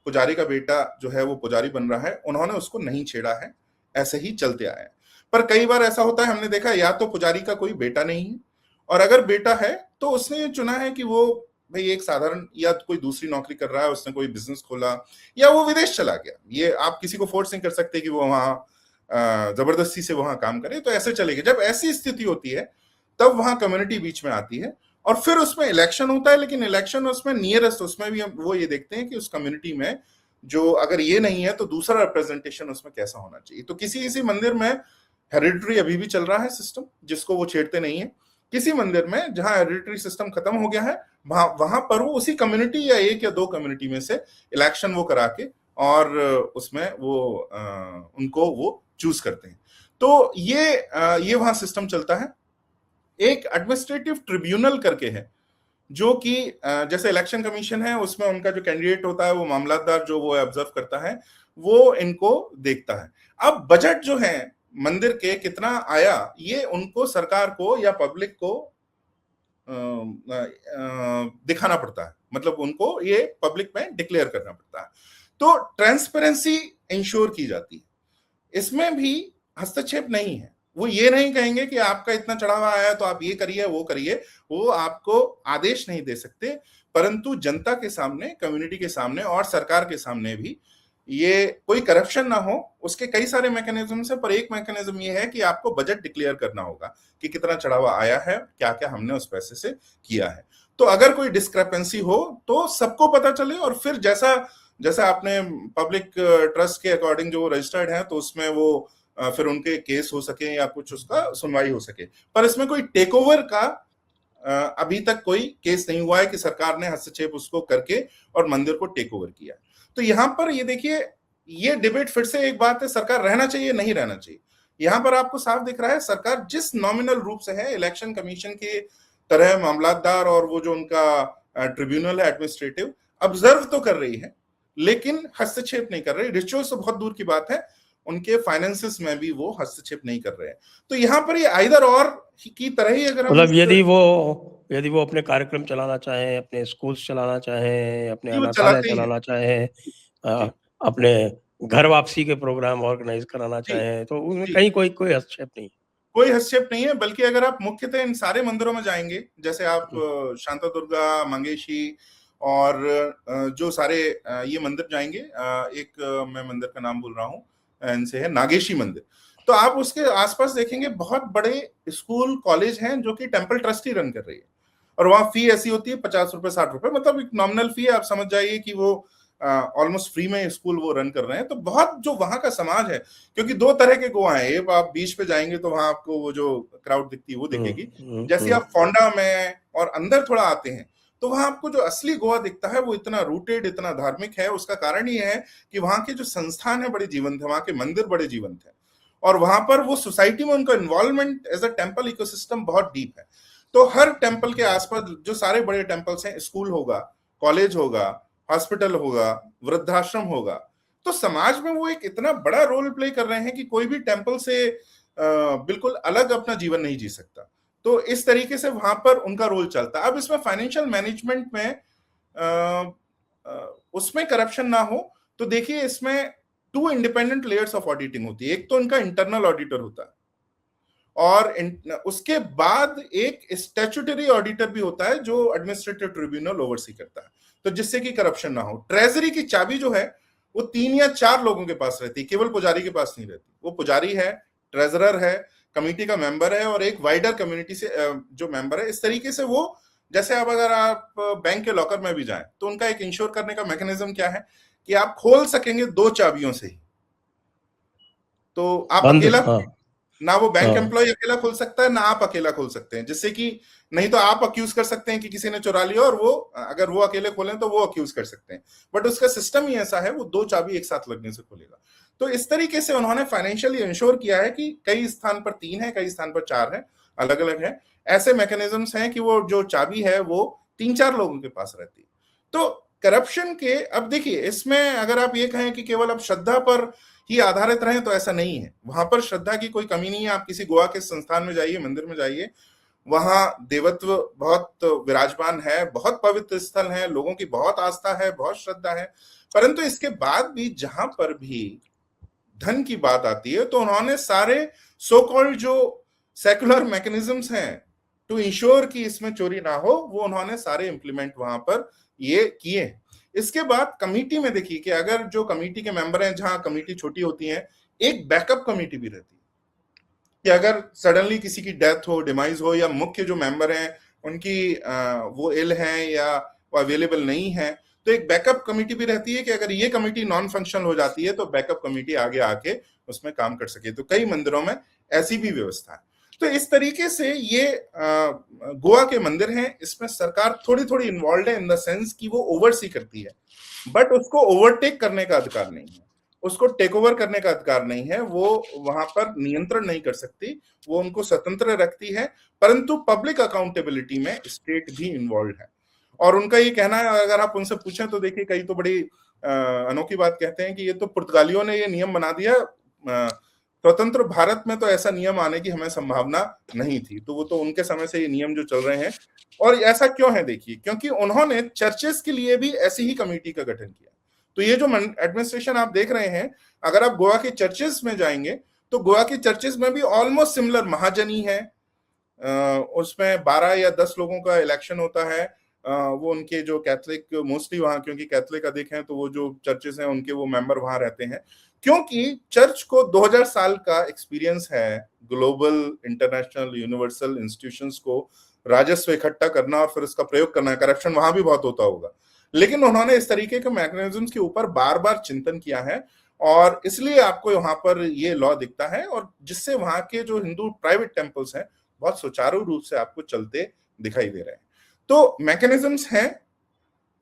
पुजारी का बेटा जो है वो पुजारी बन रहा है, उन्होंने उसको नहीं छेड़ा है, ऐसे ही चलते आए हैं। पर कई बार ऐसा होता है, हमने देखा, या तो पुजारी का कोई बेटा नहीं है, और अगर बेटा है तो उसने ये चुना है कि वो भाई एक साधारण या कोई दूसरी नौकरी कर रहा है, उसने कोई बिजनेस खोला, या वो विदेश चला गया। ये आप किसी को फोर्स नहीं कर सकते कि वो वहां जबरदस्ती से वहां काम करे, तो ऐसे चलेगा। जब ऐसी स्थिति होती है तब वहां कम्युनिटी बीच में आती है, और फिर उसमें इलेक्शन होता है। लेकिन इलेक्शन उसमें नियरेस्ट, उसमें भी हम वो ये देखते हैं कि उस कम्युनिटी में जो अगर ये नहीं है तो दूसरा रिप्रेजेंटेशन उसमें कैसा होना चाहिए। तो किसी किसी मंदिर में हेरिडिटरी अभी भी चल रहा है सिस्टम, जिसको वो छेड़ते नहीं है। किसी मंदिर में जहां हेरिडिटरी सिस्टम खत्म हो गया है, वहां पर वो उसी कम्युनिटी या एक या दो कम्युनिटी में से इलेक्शन वो करा के, और उसमें वो उनको वो चूज करते हैं। तो ये वहां सिस्टम चलता है। एक एडमिनिस्ट्रेटिव ट्रिब्यूनल करके है, जो कि जैसे इलेक्शन कमीशन है, उसमें उनका जो कैंडिडेट होता है वो मामलातदार जो वो ऑब्जर्व करता है, वो इनको देखता है। अब बजट जो है मंदिर के कितना आया, ये उनको, सरकार को या पब्लिक को दिखाना पड़ता है, मतलब उनको ये पब्लिक में डिक्लेयर करना पड़ता है। तो ट्रांसपेरेंसी इंश्योर की जाती है। इसमें भी हस्तक्षेप नहीं है। वो ये नहीं कहेंगे कि आपका इतना चढ़ावा आया तो आप ये करिए वो करिए, वो आपको आदेश नहीं दे सकते। परंतु जनता के सामने, कम्युनिटी के सामने और सरकार के सामने भी ये कोई करप्शन ना हो, उसके कई सारे मैकेनिज्म है। पर एक मैकेनिज्म ये है कि आपको बजट डिक्लेयर करना होगा कि कितना चढ़ावा आया है, क्या क्या हमने उस पैसे से किया है। तो अगर कोई डिस्क्रिपेंसी हो तो सबको पता चले, और फिर जैसा आपने पब्लिक ट्रस्ट के अकॉर्डिंग जो रजिस्टर्ड है, तो उसमें वो फिर उनके केस हो सके या कुछ उसका सुनवाई हो सके। पर इसमें कोई टेक ओवर का अभी तक कोई केस नहीं हुआ है कि सरकार ने हस्तक्षेप उसको करके और मंदिर को टेक ओवर किया। तो यहाँ पर ये देखिए, ये डिबेट फिर से एक बात है, सरकार रहना चाहिए नहीं रहना चाहिए। यहाँ पर आपको साफ दिख रहा है सरकार जिस नॉमिनल रूप से है, इलेक्शन कमीशन के तरह मामलातदार और वो जो उनका ट्रिब्यूनल है एडमिनिस्ट्रेटिव, ऑब्जर्व तो कर रही है लेकिन हस्तक्षेप नहीं कर रही। रिचुअल्स तो बहुत दूर की बात है, उनके फाइनेंसेस में भी वो हस्तक्षेप नहीं कर रहे हैं। तो यहाँ पर ये आइदर और की तरह ही, अगर मतलब यदि वो अपने कार्यक्रम चलाना चाहें, अपने स्कूल्स चलाना चाहें, अपने अनाथालय चलाना चाहें, अपने घर वापसी के प्रोग्राम ऑर्गेनाइज कराना चाहें, तो उसमें कहीं कोई हस्तक्षेप नहीं। कोई हस्तक्षेप नहीं है, बल्कि अगर आप मुख्यतः इन सारे मंदिरों में जाएंगे, जैसे आप शांता दुर्गा, मंगेशी और जो सारे ये मंदिर जाएंगे, एक मैं मंदिर का नाम भूल रहा हूँ, इनसे है नागेशी मंदिर, तो आप उसके आसपास देखेंगे बहुत बड़े स्कूल कॉलेज हैं जो कि टेम्पल ट्रस्ट ही रन कर रही है, और वहां फी ऐसी होती है 50 रुपए 60 रुपए, मतलब एक नॉमिनल फी है, आप समझ जाइए कि वो ऑलमोस्ट फ्री में स्कूल वो रन कर रहे हैं। तो बहुत जो वहां का समाज है, क्योंकि दो तरह के गोवा हैं, एक आप बीच पे जाएंगे तो वहां आपको वो जो क्राउड दिखती है वो दिखेगी, जैसे आप फोंडा में और अंदर थोड़ा आते हैं तो वहां आपको जो असली गोवा दिखता है वो इतना रूटेड, इतना धार्मिक है। उसका कारण ये है कि वहां के जो संस्थान है बड़े जीवंत है, वहां के मंदिर बड़े जीवंत है, और वहां पर वो सोसाइटी में उनका involvement as a temple ecosystem बहुत डीप है। तो हर टेम्पल के आसपास जो सारे बड़े टेम्पल्स हैं, स्कूल होगा, कॉलेज होगा, हॉस्पिटल होगा, वृद्धाश्रम होगा, तो समाज में वो एक इतना बड़ा रोल प्ले कर रहे हैं कि कोई भी टेम्पल से बिल्कुल अलग अपना जीवन नहीं जी सकता। तो इस तरीके से वहां पर उनका रोल चलता है। अब इसमें फाइनेंशियल मैनेजमेंट में उसमें करप्शन ना हो, तो देखिए इसमें 2 इंडिपेंडेंट लेयर्स ऑफ ऑडिटिंग होती है। एक तो इनका इंटरनल ऑडिटर होता है, और उसके बाद एक स्टैट्यूटरी ऑडिटर भी होता है जो एडमिनिस्ट्रेटिव ट्रिब्यूनल ओवरसी करता है, तो जिससे कि करप्शन ना हो। ट्रेजरी की चाबी जो है वो 3 या 4 लोगों के पास रहती है, केवल पुजारी के पास नहीं रहती। वो पुजारी है, ट्रेजरर है, कमिटी का मेंबर है, और एक वाइडर कम्युनिटी से जो मेंबर है। इस तरीके से वो, जैसे अब अगर आप बैंक के लॉकर में भी जाएं तो उनका एक इंश्योर करने का मैकेनिज्म क्या है कि आप खोल सकेंगे 2 चाबियों से ही। तो आप अकेला, ना वो बैंक एम्प्लॉय अकेला खोल सकता है, ना आप अकेला खोल सकते हैं, जिससे कि नहीं तो आप अक्यूज कर सकते हैं कि किसी ने चुरा लिया, और वो अगर वो अकेले खोलें तो वो अक्यूज कर सकते हैं, बट उसका सिस्टम ही ऐसा है, वो 2 चाबी एक साथ लगने से खोलेगा। तो इस तरीके से उन्होंने फाइनेंशियली इंश्योर किया है कि कई स्थान पर 3 है, कई स्थान पर 4 है, अलग अलग है। ऐसे मैकेनिज्म्स हैं कि वो जो चाबी है वो 3-4 लोगों के पास रहती है। तो करप्शन के, अब देखिए इसमें अगर आप ये कहें कि केवल अब श्रद्धा पर ही आधारित रहे तो ऐसा नहीं है। वहां पर श्रद्धा की कोई कमी नहीं है। आप किसी गोवा के संस्थान में जाइए, मंदिर में जाइए, वहां देवत्व बहुत विराजमान है, बहुत पवित्र स्थल है, लोगों की बहुत आस्था है, बहुत श्रद्धा है। परंतु इसके बाद भी जहां पर भी धन की बात आती है तो उन्होंने सारे सो कॉल्ड जो सेकुलर मैकेनिज्म्स हैं टू इंश्योर कि इसमें चोरी ना हो, वो उन्होंने सारे इंप्लीमेंट वहां पर ये किए। इसके बाद कमेटी में देखिए कि अगर जो कमेटी के मेंबर हैं, जहां कमेटी छोटी होती है, एक बैकअप कमेटी भी रहती है कि अगर सडनली किसी की डेथ हो, डिमाइज हो, या मुख्य जो मेंबर हैं उनकी वो इल हैं या वो अवेलेबल नहीं है, तो एक बैकअप कमेटी भी रहती है कि अगर ये कमेटी नॉन फंक्शनल हो जाती है तो बैकअप कमेटी आगे आके उसमें काम कर सके। तो कई मंदिरों में ऐसी भी व्यवस्था है। तो इस तरीके से ये गोवा के मंदिर हैं, इसमें सरकार थोड़ी थोड़ी इन्वॉल्व है इन द सेंस कि वो ओवरसी करती है, बट उसको ओवरटेक करने का अधिकार नहीं है, उसको टेक ओवर करने का अधिकार नहीं है, वो वहां पर नियंत्रण नहीं कर सकती, वो उनको स्वतंत्र रखती है। परंतु पब्लिक अकाउंटेबिलिटी में स्टेट भी इन्वॉल्व है। और उनका ये कहना है, अगर आप उनसे पूछें तो देखिए कई तो बड़ी अनोखी बात कहते हैं कि ये तो पुर्तगालियों ने ये नियम बना दिया, स्वतंत्र भारत में तो ऐसा नियम आने की हमें संभावना नहीं थी। तो वो तो उनके समय से ये नियम जो चल रहे हैं। और ऐसा क्यों है देखिए, क्योंकि उन्होंने चर्चेस के लिए भी ऐसी ही कमेटी का गठन किया। तो ये जो एडमिनिस्ट्रेशन आप देख रहे हैं, अगर आप गोवा के चर्चेस में जाएंगे तो गोवा के चर्चेस में भी ऑलमोस्ट सिमिलर महाजनी है, उसमें 12 या 10 लोगों का इलेक्शन होता है। वो उनके जो कैथलिक, मोस्टली वहां क्योंकि कैथलिक अधिक हैं, तो वो जो चर्चेस हैं उनके वो मेंबर वहां रहते हैं, क्योंकि चर्च को 2000 साल का एक्सपीरियंस है ग्लोबल, इंटरनेशनल, यूनिवर्सल इंस्टीट्यूशंस को राजस्व इकट्ठा करना और फिर उसका प्रयोग करना है। करप्शन वहां भी बहुत होता होगा, लेकिन उन्होंने इस तरीके के मैकेनिज्म्स के ऊपर बार बार चिंतन किया है, और इसलिए आपको वहां पर ये लॉ दिखता है, और जिससे वहां के जो हिंदू प्राइवेट टेम्पल्स हैं बहुत सुचारू रूप से आपको चलते दिखाई दे रहे हैं। तो मैकेनिज्म्स हैं,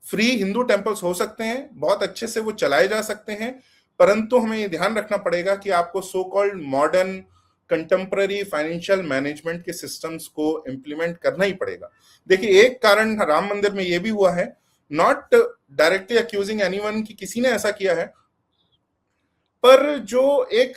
फ्री हिंदू टेम्पल्स हो सकते हैं, बहुत अच्छे से वो चलाए जा सकते हैं, परंतु हमें ये ध्यान रखना पड़ेगा कि आपको so called modern contemporary financial management के सिस्टम्स को इंप्लीमेंट करना ही पड़ेगा। देखिए एक कारण राम मंदिर में ये भी हुआ है, नॉट डायरेक्टली अक्यूजिंग एनीवन कि किसी ने ऐसा किया है, पर जो एक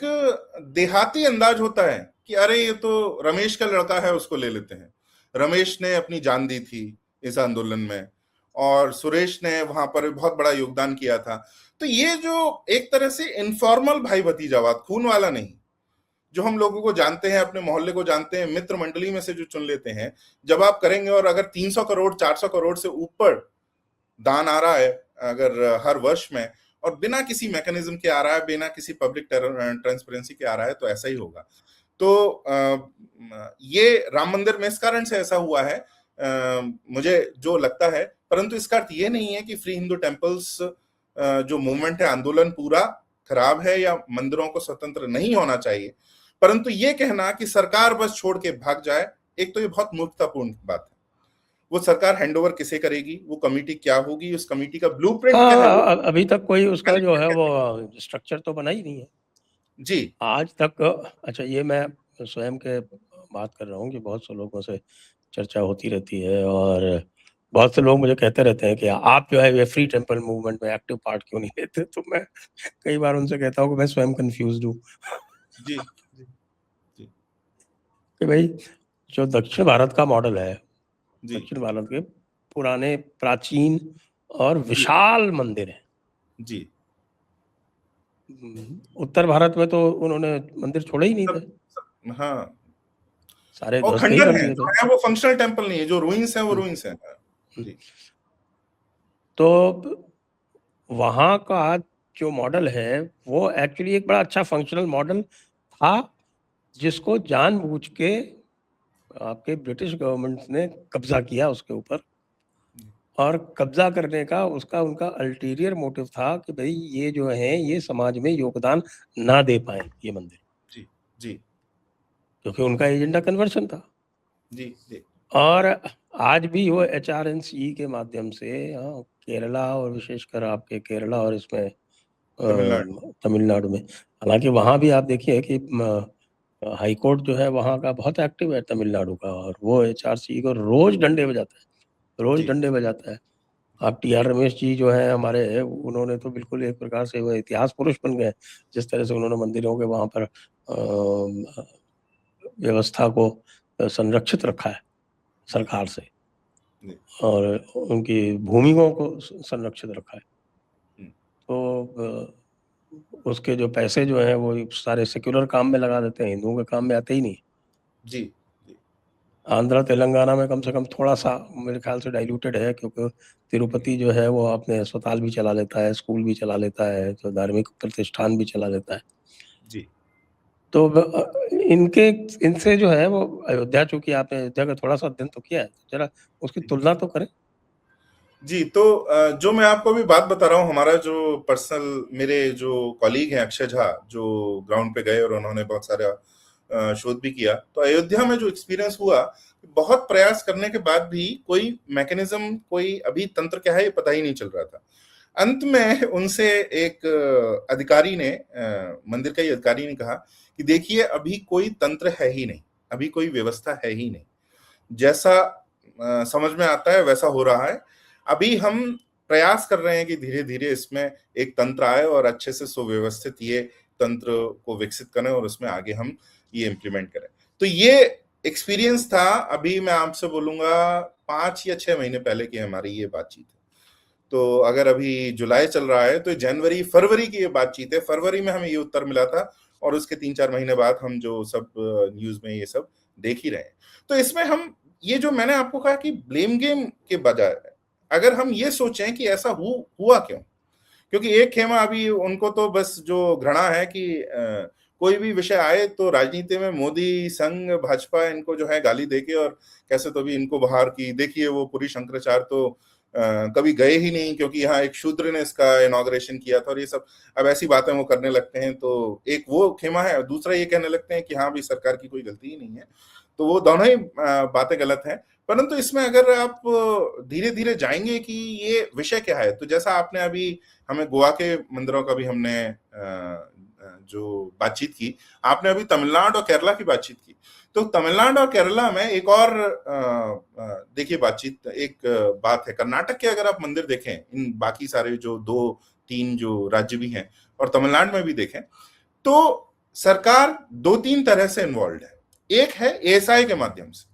देहाती अंदाज होता है कि अरे ये तो रमेश का लड़का है, उसको ले लेते हैं, रमेश ने अपनी जान दी थी इस आंदोलन में, और सुरेश ने वहां पर बहुत बड़ा योगदान किया था। तो ये जो एक तरह से इनफॉर्मल भाई भतीजावाद, खून वाला नहीं, जो हम लोगों को जानते हैं, अपने मोहल्ले को जानते हैं, मित्र मंडली में से जो चुन लेते हैं, जब आप करेंगे और अगर 300 करोड़ 400 करोड़ से ऊपर दान आ रहा है अगर हर वर्ष में, और बिना किसी मैकेनिज्म के आ रहा है, बिना किसी पब्लिक ट्रांसपेरेंसी के आ रहा है, तो ऐसा ही होगा। तो ये राम मंदिर में इस कारण से ऐसा हुआ है, मुझे जो लगता है, परंतु इसका अर्थ ये नहीं है कि फ्री हिंदू टेम्पल्स जो मूवमेंट है, आंदोलन पूरा खराब है या मंदिरों को स्वतंत्र नहीं होना चाहिए। परंतु ये कहना कि सरकार बस छोड़ के भाग जाए, एक तो ये बहुत मूर्खतापूर्ण बात है। वो सरकार हैंडओवर किसे करेगी, वो कमेटी क्या होगी, उस कमेटी का ब्लूप्रिंट क्या है, वो अभी तक कोई उसका जो है क्या वो स्ट्रक्चर तो बना ही नहीं है जी आज तक। अच्छा, ये मैं स्वयं के बात कर रहा हूँ कि बहुत से लोगों से चर्चा होती रहती है और बहुत से लोग मुझे कहते रहते हैं कि आप जो है ये फ्री टेम्पल मूवमेंट में एक्टिव पार्ट क्यों नहीं लेते। तो मैं कई बार उनसे कहता हूँ कि मैं स्वयं कंफ्यूज्ड हूँ जी कि भाई जो दक्षिण भारत का मॉडल है, जी दक्षिण भारत के पुराने प्राचीन और जी विशाल मंदिर हैं। जी उत्तर भारत में तो उन्होंने मंदिर छोड़े ही नहीं थे, हाँ, सारे और ध्वस्त ही खंडर कर है दिए जो थे। है, वो फंक्शनल टेम्पल नहीं है, जो रूइंस है वो रूइंस है। जी तो वहाँ का जो मॉडल है वो एक्चुअली एक बड़ा अच्छा फंक्शनल मॉडल था, जिसको जानबूझ के आपके ब्रिटिश गवर्नमेंट ने कब्जा किया उसके ऊपर। और कब्जा करने का उसका उनका अल्टीरियर मोटिव था कि भाई ये जो है ये समाज में योगदान ना दे पाए ये मंदिर, जी जी क्योंकि उनका एजेंडा कन्वर्शन था। जी जी और आज भी वो HRNC के माध्यम से केरला और विशेषकर आपके केरला और इसमें तमिलनाडु तमिलनाडु में, हालांकि वहाँ भी आप देखिए कि हाई कोर्ट जो है वहाँ का बहुत एक्टिव है तमिलनाडु का, और वो HRC को रोज डंडे बजाता है, रोज जी डंडे बजाता है। आप TR रमेश जी जो है हमारे, उन्होंने तो बिल्कुल एक प्रकार से वो इतिहास पुरुष बन गए, जिस तरह से उन्होंने मंदिरों के वहाँ पर व्यवस्था को संरक्षित रखा है सरकार से, जी और उनकी भूमियों को संरक्षित रखा है। हम्म, तो उसके जो पैसे जो हैं वो सारे सेक्युलर काम में लगा देते हैं, हिंदुओं के काम में आते ही नहीं। जी जी आंध्र तेलंगाना में कम से कम थोड़ा सा मेरे ख्याल से डाइल्यूटेड है, क्योंकि तिरुपति जो है वो अपने अस्पताल भी चला लेता है, स्कूल भी चला लेता है, तो धार्मिक प्रतिष्ठान भी चला लेता है। जी तो इनके इनसे जो है वो अयोध्या, चूंकि आपने अयोध्या का थोड़ा सा अध्ययन तो किया है, जरा उसकी तुलना तो करें। जी। तो जो मैं आपको अभी बात बता रहा हूँ, हमारा जो पर्सनल मेरे जो कॉलीग हैं अक्षय झा, जो ग्राउंड पे गए और उन्होंने बहुत सारा शोध भी किया, तो अयोध्या में जो एक्सपीरियंस हुआ, बहुत प्रयास करने के बाद भी कोई मैकेनिज्म, कोई अभी तंत्र क्या है ये पता ही नहीं चल रहा था। अंत में उनसे एक अधिकारी ने, मंदिर का ही अधिकारी ने कहा कि देखिए अभी कोई तंत्र है ही नहीं, अभी कोई व्यवस्था है ही नहीं, जैसा समझ में आता है वैसा हो रहा है। अभी हम प्रयास कर रहे हैं कि धीरे धीरे इसमें एक तंत्र आए और अच्छे से सुव्यवस्थित ये तंत्र को विकसित करें और उसमें आगे हम ये इम्प्लीमेंट करें। तो ये एक्सपीरियंस था, अभी मैं आपसे बोलूंगा 5 या 6 महीने पहले की हमारी ये बातचीत है। तो अगर अभी जुलाई चल रहा है तो जनवरी फरवरी की ये बातचीत है, फरवरी में हमें ये उत्तर मिला था, और उसके 3-4 महीने बाद हम जो सब न्यूज में ये सब देख ही रहे हैं। तो इसमें हम ये जो मैंने आपको कहा कि ब्लेम गेम के बजाय अगर हम ये सोचें कि ऐसा हुआ क्यों, क्योंकि एक खेमा अभी उनको तो बस जो घृणा है कि कोई भी विषय आए तो राजनीति में मोदी संघ भाजपा इनको जो है गाली देके, और कैसे तो भी इनको बाहर की, देखिए वो पूरी शंकराचार्य तो कभी गए ही नहीं क्योंकि यहाँ एक शूद्र ने इसका इनॉग्रेशन किया था, और ये सब अब ऐसी बातें वो करने लगते हैं। तो एक वो खेमा है, दूसरा ये कहने लगते हैं कि हाँ भी सरकार की कोई गलती ही नहीं है। तो वो दोनों ही बातें गलत हैं। परंतु इसमें अगर आप धीरे धीरे जाएंगे कि ये विषय क्या है, तो जैसा आपने अभी हमें गोवा के मंदिरों का भी हमने जो बातचीत की, आपने अभी तमिलनाडु और केरला की बातचीत की, तो तमिलनाडु और केरला में एक और देखिए बातचीत, एक बात है, कर्नाटक के अगर आप मंदिर देखें, इन बाकी सारे जो 2-3 जो राज्य भी हैं और तमिलनाडु में भी देखें, तो सरकार 2-3 तरह से इन्वॉल्व है। एक है ASI के माध्यम से।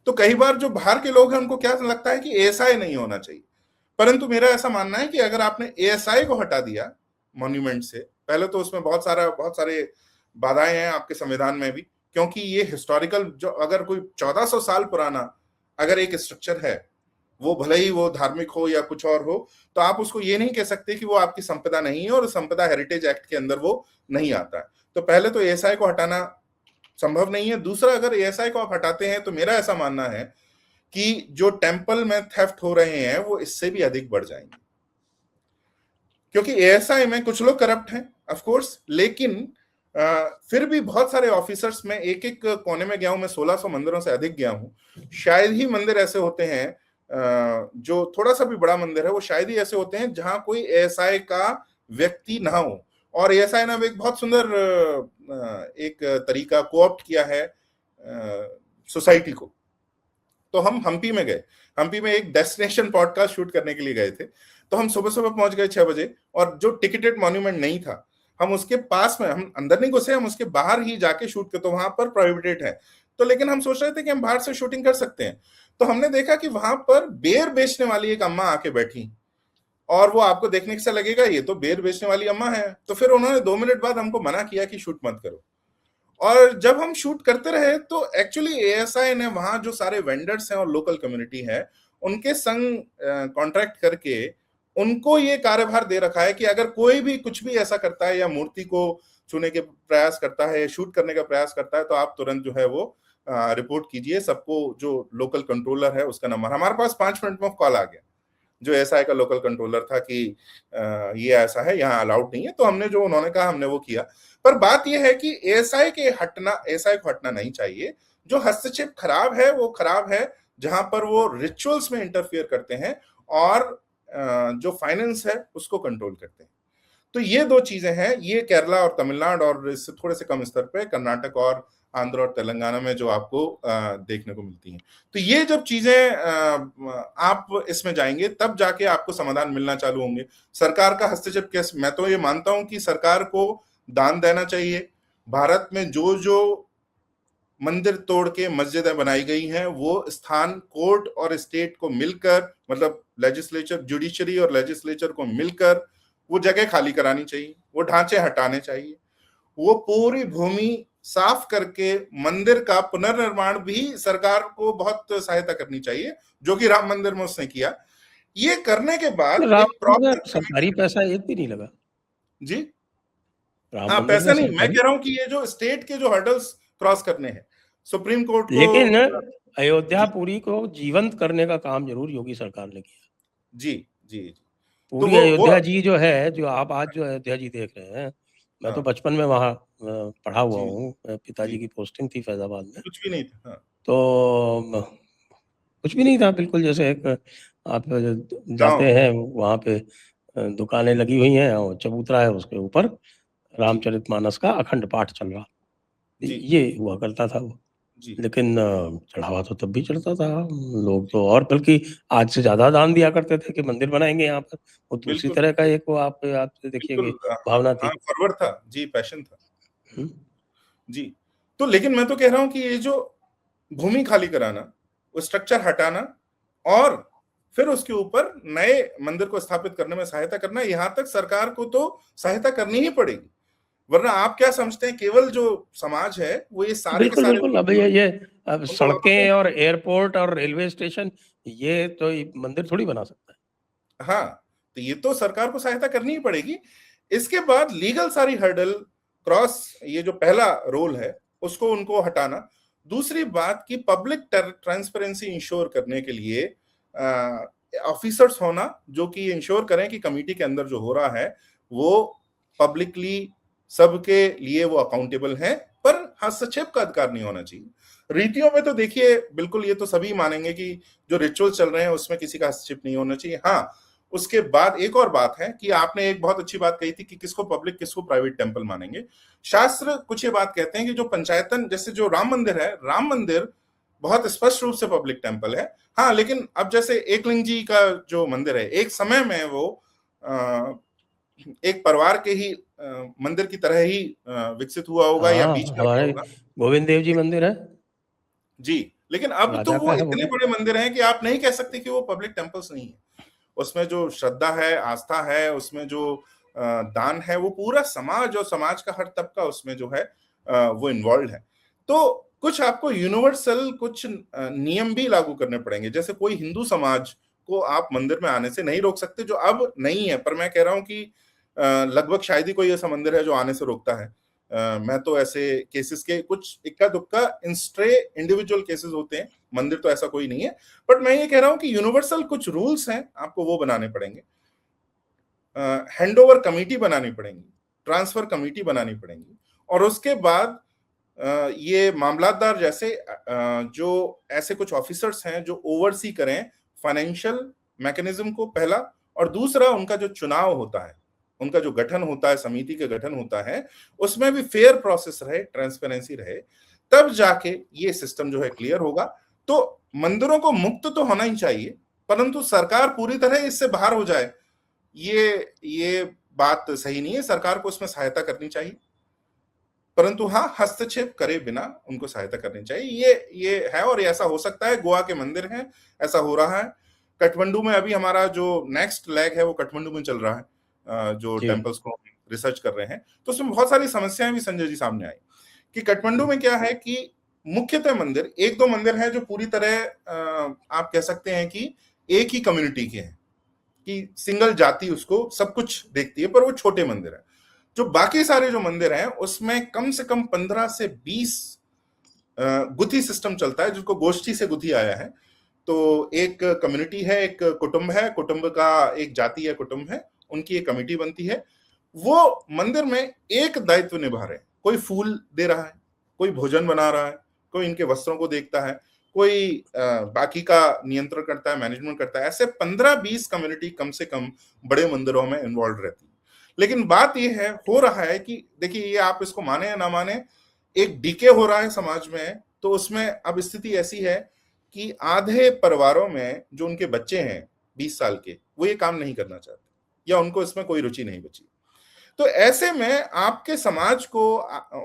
तो कई बार जो बाहर के लोग हैं उनको क्या लगता है कि ASI नहीं होना चाहिए, परंतु मेरा ऐसा मानना है कि अगर आपने ASI को हटा दिया मॉन्यूमेंट से, पहले तो उसमें बहुत सारे बाधाएं हैं आपके संविधान में भी, क्योंकि ये हिस्टोरिकल, जो अगर कोई 1400 साल पुराना अगर एक स्ट्रक्चर है, वो भले ही वो धार्मिक हो या कुछ और हो, तो आप उसको ये नहीं कह सकते कि वो आपकी संपदा नहीं है और संपदा हेरिटेज एक्ट के अंदर वो नहीं आता है। तो पहले तो एएसआई को हटाना संभव नहीं है। दूसरा, अगर एएसआई को आप हटाते हैं तो मेरा ऐसा मानना है कि जो टेम्पल में थेफ्ट हो रहे हैं वो इससे भी अधिक बढ़ जाएंगे, क्योंकि एएसआई में कुछ लोग करप्ट हैं ऑफ कोर्स, लेकिन फिर भी बहुत सारे ऑफिसर्स में एक एक कोने में गया हूं मैं, 1600 मंदिरों से अधिक गया हूं। शायद ही मंदिर ऐसे होते हैं, जो थोड़ा सा भी बड़ा मंदिर है वो शायद ही ऐसे होते हैं जहां कोई एएसआई का व्यक्ति ना हो। और एएसआई ने एक बहुत सुंदर एक तरीका कोऑप्ट किया है सोसाइटी को। तो हम हम्पी में गए, हम्पी में एक डेस्टिनेशन पॉडकास्ट शूट करने के लिए गए थे। तो हम सुबह सुबह पहुंच गए 6 बजे, और जो टिकटेड मॉन्यूमेंट नहीं था, हम उसके पास में, हम अंदर नहीं घुसे, हम उसके बाहर ही जाके शूट किया। तो वहां पर प्रोहिबिटेड है, तो लेकिन हम सोच रहे थे कि हम बाहर से शूटिंग कर सकते हैं। तो हमने देखा कि वहां पर बेर बेचने वाली एक अम्मा आके बैठी, और वो आपको देखने से लगेगा ये तो बेर बेचने वाली अम्मा है। तो फिर उन्होंने 2 मिनट बाद हमको मना किया कि शूट मत करो। और जब हम शूट करते रहे तो एक्चुअली एएसआई ने वहां जो सारे वेंडर्स हैं और लोकल कम्युनिटी है, उनके संग कॉन्ट्रैक्ट करके उनको ये कार्यभार दे रखा है कि अगर कोई भी कुछ भी ऐसा करता है या मूर्ति को छूने के प्रयास करता है, शूट करने का प्रयास करता है, तो आप तुरंत जो है वो रिपोर्ट कीजिए। सबको, जो लोकल कंट्रोलर है उसका नंबर, हमारे पास 5 मिनट में कॉल आ गया, जो एएसआई का लोकल कंट्रोलर था कि ये ऐसा है, यहाँ अलाउड नहीं है। तो हमने जो उन्होंने कहा हमने वो किया। पर बात यह है कि एएसआई को हटना नहीं चाहिए। जो हस्तक्षेप खराब है वो खराब है जहां पर वो रिचुअल्स में इंटरफियर करते हैं और जो फाइनेंस है उसको कंट्रोल करते हैं। तो ये 2 चीजें हैं, ये केरला और तमिलनाडु, और इससे थोड़े से कम स्तर पे कर्नाटक और आंध्र और तेलंगाना में जो आपको देखने को मिलती हैं। तो ये जब चीजें आप इसमें जाएंगे तब जाके आपको समाधान मिलना चालू होंगे। सरकार का हस्तक्षेप कैसे, मैं तो ये मानता हूं कि सरकार को दान देना चाहिए। भारत में जो जो मंदिर तोड़ के मस्जिदें बनाई गई हैं, वो स्थान कोर्ट और स्टेट को मिलकर, मतलब लेजिस्लेचर, जुडिशरी और लेजिस्लेचर को मिलकर वो जगह खाली करानी चाहिए, वो ढांचे हटाने चाहिए, वो पूरी भूमि साफ करके मंदिर का पुनर्निर्माण भी सरकार को बहुत सहायता करनी चाहिए, जो कि राम मंदिर में उसने किया। ये करने के बाद राम एक मंदिर प्रॉपर सरकारी पैसा एक भी नहीं लगा। जी, राम हाँ, मंदिर पैसा में नहीं, मैं सरकारी, कह रहा हूं कि ये जो स्टेट के जो हर्डल्स क्रॉस करने हैं, सुप्रीम कोर्ट लेकिन को। अयोध्या जी पुरी को जीवंत करने का काम जरूर योगी सरकार ने किया। जी जी जी। तो पूरी वो अयोध्या जी जो है, जो आप आज जो अयोध्या जी देख रहे हैं, मैं तो हाँ बचपन में वहाँ पढ़ा हुआ जी हूँ, पिताजी जी, की पोस्टिंग थी फैजाबाद में। कुछ भी नहीं था। हाँ, तो कुछ भी नहीं था, बिल्कुल जैसे एक आप गांव। जाते हैं वहाँ पे दुकानें लगी हुई हैं और चबूतरा है, उसके ऊपर जी रामचरितमानस का अखंड पाठ चल रहा, जी ये हुआ करता था वो। जी लेकिन चढ़ावा तो तब भी चढ़ता था, लोग तो और बल्कि आज से ज्यादा दान दिया करते थे कि मंदिर बनाएंगे यहाँ पर। वो दूसरी बिल्कुल तरह का एक वो आप देखिए बिल्कुल। कि हाँ भावना हाँ, थी। फरवर था जी, पैशन था हम्म। जी। तो लेकिन मैं तो कह रहा हूं कि ये जो भूमि खाली कराना, वो स्ट्रक्चर हटाना, और फिर उसके ऊपर नए मंदिर को स्थापित करने में सहायता करना, यहां तक सरकार को तो सहायता करनी ही पड़ेगी। वरना आप क्या समझते हैं, केवल जो समाज है वो ये सारे के बिल्कुल सारे बिल्कुल, अब ये अब उनको सड़कें और एयरपोर्ट और रेलवे स्टेशन, ये तो ये मंदिर थोड़ी बना सकता हाँ, तो ये तो सरकार को सहायता करनी ही पड़ेगी। इसके बाद लीगल सारी हर्डल क्रॉस, ये जो पहला रोल है उसको उनको हटाना। दूसरी बात कि पब्लिक ट्रांसपेरेंसी इंश्योर करने के लिए ऑफिसर्स होना, जो कि इंश्योर करें कि कमेटी के अंदर जो हो रहा है वो पब्लिकली सबके लिए वो अकाउंटेबल है, पर हस्तक्षेप का अधिकार नहीं होना चाहिए। रीतियों में तो देखिए बिल्कुल ये तो सभी मानेंगे कि जो रिचुअल चल रहे हैं उसमें किसी का हस्तक्षेप नहीं होना चाहिए। हाँ, उसके बाद एक और बात है कि आपने एक बहुत अच्छी बात कही थी कि किसको पब्लिक किसको प्राइवेट टेंपल मानेंगे। शास्त्र कुछ ये बात कहते हैं कि जो पंचायतन, जैसे जो राम मंदिर है, राम मंदिर बहुत स्पष्ट रूप से पब्लिक टेंपल है। हाँ, लेकिन अब जैसे एकलिंग जी का जो मंदिर है, एक समय में वो एक परिवार के ही मंदिर की तरह ही विकसित हुआ है। होगा या हाँ, बीच में आया हमारे होगा। गोविंद देव जी मंदिर है, जी, लेकिन अब तो राजा वो का है वो इतने भी। बड़े मंदिर हैं कि आप नहीं कह सकते कि वो पब्लिक टेम्पल्स नहीं है। उसमें जो श्रद्धा है, आस्था है, उसमें जो दान है, वो पूरा समाज और समाज का हर तबका उसमें जो है वो इन्वॉल्व है। तो कुछ आपको यूनिवर्सल कुछ नियम भी लागू करने पड़ेंगे। जैसे कोई हिंदू समाज को आप मंदिर में आने से नहीं रोक सकते, जो अब नहीं है, पर मैं कह रहा हूं कि लगभग शायद ही कोई ऐसा मंदिर है जो आने से रोकता है। मैं तो ऐसे केसेस के कुछ इक्का दुक्का इंस्ट्रे इंडिविजुअल केसेस होते हैं, मंदिर तो ऐसा कोई नहीं है। बट मैं ये कह रहा हूं कि यूनिवर्सल कुछ रूल्स हैं, आपको वो बनाने पड़ेंगे। हैंडओवर कमेटी बनानी पड़ेंगी, ट्रांसफर कमेटी बनानी पड़ेंगी, और उसके बाद ये मामलातदार जैसे जो ऐसे कुछ ऑफिसर्स हैं जो ओवरसी करें फाइनेंशियल मैकेनिज्म को, पहला, और दूसरा उनका जो चुनाव होता है, उनका जो गठन होता है, समिति का गठन होता है, उसमें भी फेयर प्रोसेस रहे, ट्रांसपेरेंसी रहे, तब जाके ये सिस्टम जो है क्लियर होगा। तो मंदिरों को मुक्त तो होना ही चाहिए, परंतु सरकार पूरी तरह इससे बाहर हो जाए, ये बात सही नहीं है। सरकार को उसमें सहायता करनी चाहिए, परंतु हाँ, हस्तक्षेप करे बिना उनको सहायता करनी चाहिए। ये है, और ऐसा हो सकता है। गोवा के मंदिर हैं, ऐसा हो रहा है। काठमांडू में अभी हमारा जो नेक्स्ट लेग है वो काठमांडू में चल रहा है, जो जी। टेम्पल्स को रिसर्च कर रहे हैं। तो उसमें बहुत सारी समस्याएं भी संजय जी सामने आई कि काठमांडू में क्या है कि मुख्यतः मंदिर, एक दो मंदिर हैं जो पूरी तरह आप कह सकते हैं कि एक ही कम्युनिटी के हैं, कि सिंगल जाति उसको सब कुछ देखती है, पर वो छोटे मंदिर है। जो बाकी सारे जो मंदिर हैं उसमें कम से कम 15 से 20 गुथी सिस्टम चलता है, जिसको गोष्ठी से गुथी आया है। तो एक कम्युनिटी है, एक कुटुंब है, कुटुंब का एक जाति या कुटुंब है, उनकी एक कमेटी बनती है। वो मंदिर में एक दायित्व निभा रहे हैं। कोई फूल दे रहा है, कोई भोजन बना रहा है, कोई इनके वस्त्रों को देखता है, कोई बाकी का नियंत्रण करता है, मैनेजमेंट करता है। ऐसे 15-20 कम्युनिटी कम से कम बड़े मंदिरों में इन्वॉल्व रहती है। लेकिन बात यह है, हो रहा है कि देखिए, ये आप इसको माने या ना माने, एक डीके हो रहा है समाज में। तो उसमें अब स्थिति ऐसी है कि आधे परिवारों में जो उनके बच्चे हैं 20 साल के, वो ये काम नहीं करना चाहते, या उनको इसमें कोई रुचि नहीं बची। तो ऐसे में आपके समाज को